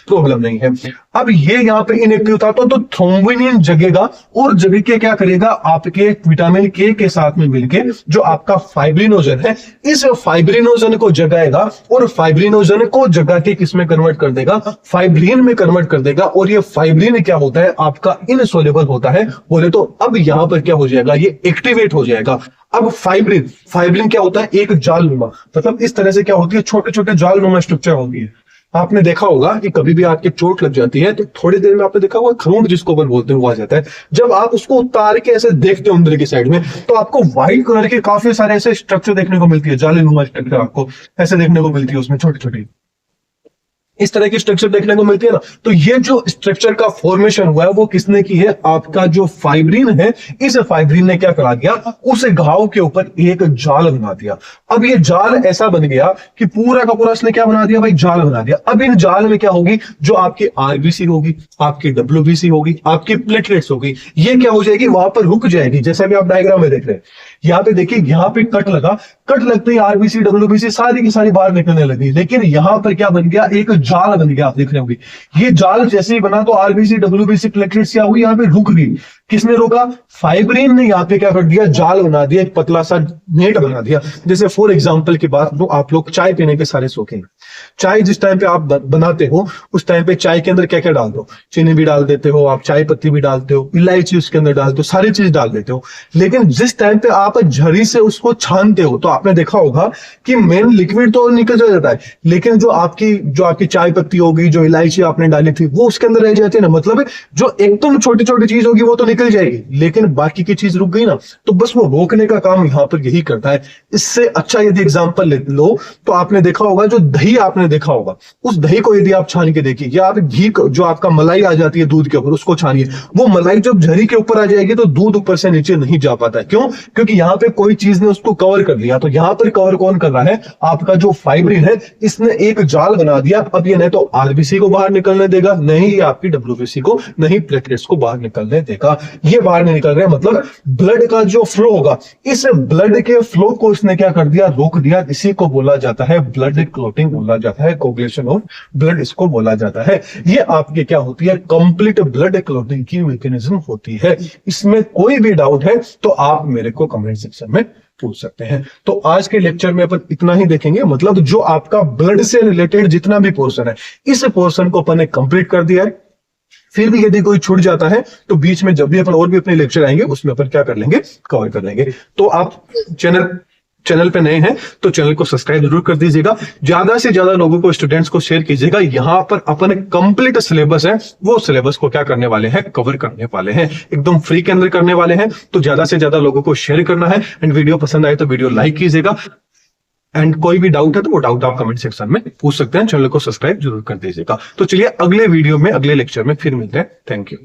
प्रॉब्लम नहीं है। अब ये यहाँ पे इनएक्टिव था तो थ्रोम्बोनिन जगेगा और जग के क्या करेगा, आपके विटामिन के साथ में मिलके जो आपका फाइब्रिनोजन है, इस फाइब्रिनोजन को जगाएगा और फाइब्रिनोजन को जगा के किसमें कन्वर्ट कर देगा, फाइब्रिन में कन्वर्ट कर देगा। और ये फाइब्रिन क्या होता है, आपका इनसोल्युबल होता है बोले तो। अब यहां पर क्या हो जाएगा, ये एक्टिवेट हो जाएगा। अब फाइब्रिन क्या होता है, एक जालनुमा, मतलब इस तरह से क्या होती है, छोटे छोटे जालनुमा स्ट्रक्चर होती है। आपने देखा होगा कि कभी भी आपकी चोट लग जाती है तो थोड़ी देर में आपने देखा होगा खरोंट जिसको अपन बोलते हैं वो आ जाता है। जब आप उसको उतार के ऐसे देखते हो अंदर की साइड में तो आपको व्हाइट कलर के काफी सारे ऐसे स्ट्रक्चर देखने को मिलती है, जालीनुमा स्ट्रक्चर आपको ऐसे देखने को मिलती है, उसमें छोटी छोटी इस तरह की स्ट्रक्चर देखने को मिलती है ना। तो ये जो स्ट्रक्चर का फॉर्मेशन हुआ है वो किसने की है, आपका जो फाइब्रिन है, इस फाइब्रिन ने क्या करा दिया, उस घाव के ऊपर एक जाल बना दिया। अब ये जाल ऐसा बन गया कि पूरा का पूरा इसने क्या बना दिया भाई, जाल बना दिया। अब इन जाल में क्या होगी, जो आपकी आरबीसी होगी, आपकी डब्ल्यूबीसी होगी, आपकी प्लेटलेट्स होगी, ये क्या हो जाएगी, वहां पर रुक जाएगी। जैसा भी आप डायग्राम में देख रहे हैं, यहाँ पे देखिए, यहाँ पे कट लगा, कट लगते ही आरबीसी डब्ल्यूबीसी सारी की सारी बाहर निकलने लगी। लेकिन यहां पर क्या बन गया, एक जाल बन गया। आप देख रहे होंगे ये जाल जैसे ही बना तो आरबीसी डब्ल्यूबीसी प्लेटलेट्स क्या हुई, यहाँ पे रुक गई। किसने रोका, फाइब्रिन ने यहाँ पे क्या कर दिया, जाल बना दिया, एक पतला सा नेट बना दिया। जैसे फॉर एग्जांपल की बात तो आप लोग चाय पीने के सारे शौकीन, चाय जिस टाइम पे आप बनाते हो उस टाइम पे चाय के अंदर क्या क्या डालते हो, चीनी भी डाल देते हो, आप चाय पत्ती भी डालते हो, इलायची उसके अंदर डालते हो, सारी चीज डाल देते हो। लेकिन जिस टाइम पे आप झड़ी से उसको छानते हो तो आपने देखा होगा कि मेन लिक्विड तो निकल जाता है, लेकिन जो आपकी चाय पत्ती होगी, जो इलायची आपने डाली थी वो उसके अंदर रह जाती है ना। मतलब जो एकदम छोटी छोटी चीज होगी वो तो निकल जाएगी, लेकिन बाकी की चीज रुक गई ना, तो बस वो रोकने का काम यहां पर यही करता है। इससे अच्छा यदि एग्जांपल लो तो आपने देखा होगा, जो दही आपने देखा होगा, उस दही को यदि आप छान के देखिए, या आप घी जो आपका मलाई आ जाती है दूध के ऊपर, उसको छानिए, वो मलाई जब झरी के ऊपर आ जाएगी तो दूध ऊपर से नीचे नहीं जा पाता है। क्यों, क्योंकि यहाँ पे कोई चीज ने उसको कवर कर लिया। तो यहाँ पर कवर कौन कर रहा है, आपका जो फाइब्रिन है, इसने एक जाल बना दिया। अब ये नहीं तो आरबीसी को बाहर निकलने देगा, नहीं आपकी डब्ल्यूबीसी को, नहीं प्लेटलेट्स को बाहर निकलने देगा। ये बाहर नहीं निकल रहे, मतलब ब्लड का जो फ्लो होगा, इस ब्लड के फ्लो को इसने क्या कर दिया, रोक दिया। इसी को बोला जाता है ब्लड क्लॉटिंग, बोला जाता है कोगुलेशन ऑफ ब्लड, इसको बोला जाता है। ये आपके क्या होती है, कंप्लीट ब्लड क्लॉटिंग की मैकेनिज्म होती है। इसमें कोई भी डाउट है तो आप मेरे को कमेंट सेक्शन में पूछ सकते हैं। तो आज के लेक्चर में अपन इतना ही देखेंगे, मतलब जो आपका ब्लड से रिलेटेड जितना भी पोर्शन है, इस पोर्शन को अपन ने कंप्लीट कर दिया है। फिर भी यदि कोई छूट जाता है तो बीच में जब भी अपन और भी अपने लेक्चर आएंगे उसमें अपन क्या कर लेंगे, कवर कर लेंगे। तो आप चैनल पे नए हैं तो चैनल को सब्सक्राइब जरूर कर दीजिएगा, ज्यादा से ज्यादा लोगों को, स्टूडेंट्स को शेयर कीजिएगा। यहाँ पर अपन कंप्लीट सिलेबस है, वो सिलेबस को क्या करने वाले हैं, कवर करने वाले हैं, एकदम फ्री के अंदर करने वाले हैं। तो ज्यादा से ज्यादा लोगों को शेयर करना है। एंड वीडियो पसंद आए तो वीडियो लाइक कीजिएगा। एंड कोई भी डाउट है तो वो डाउट आप कमेंट सेक्शन में पूछ सकते हैं। चैनल को सब्सक्राइब जरूर कर दीजिएगा। तो चलिए अगले वीडियो में, अगले लेक्चर में फिर मिलते हैं। Thank you.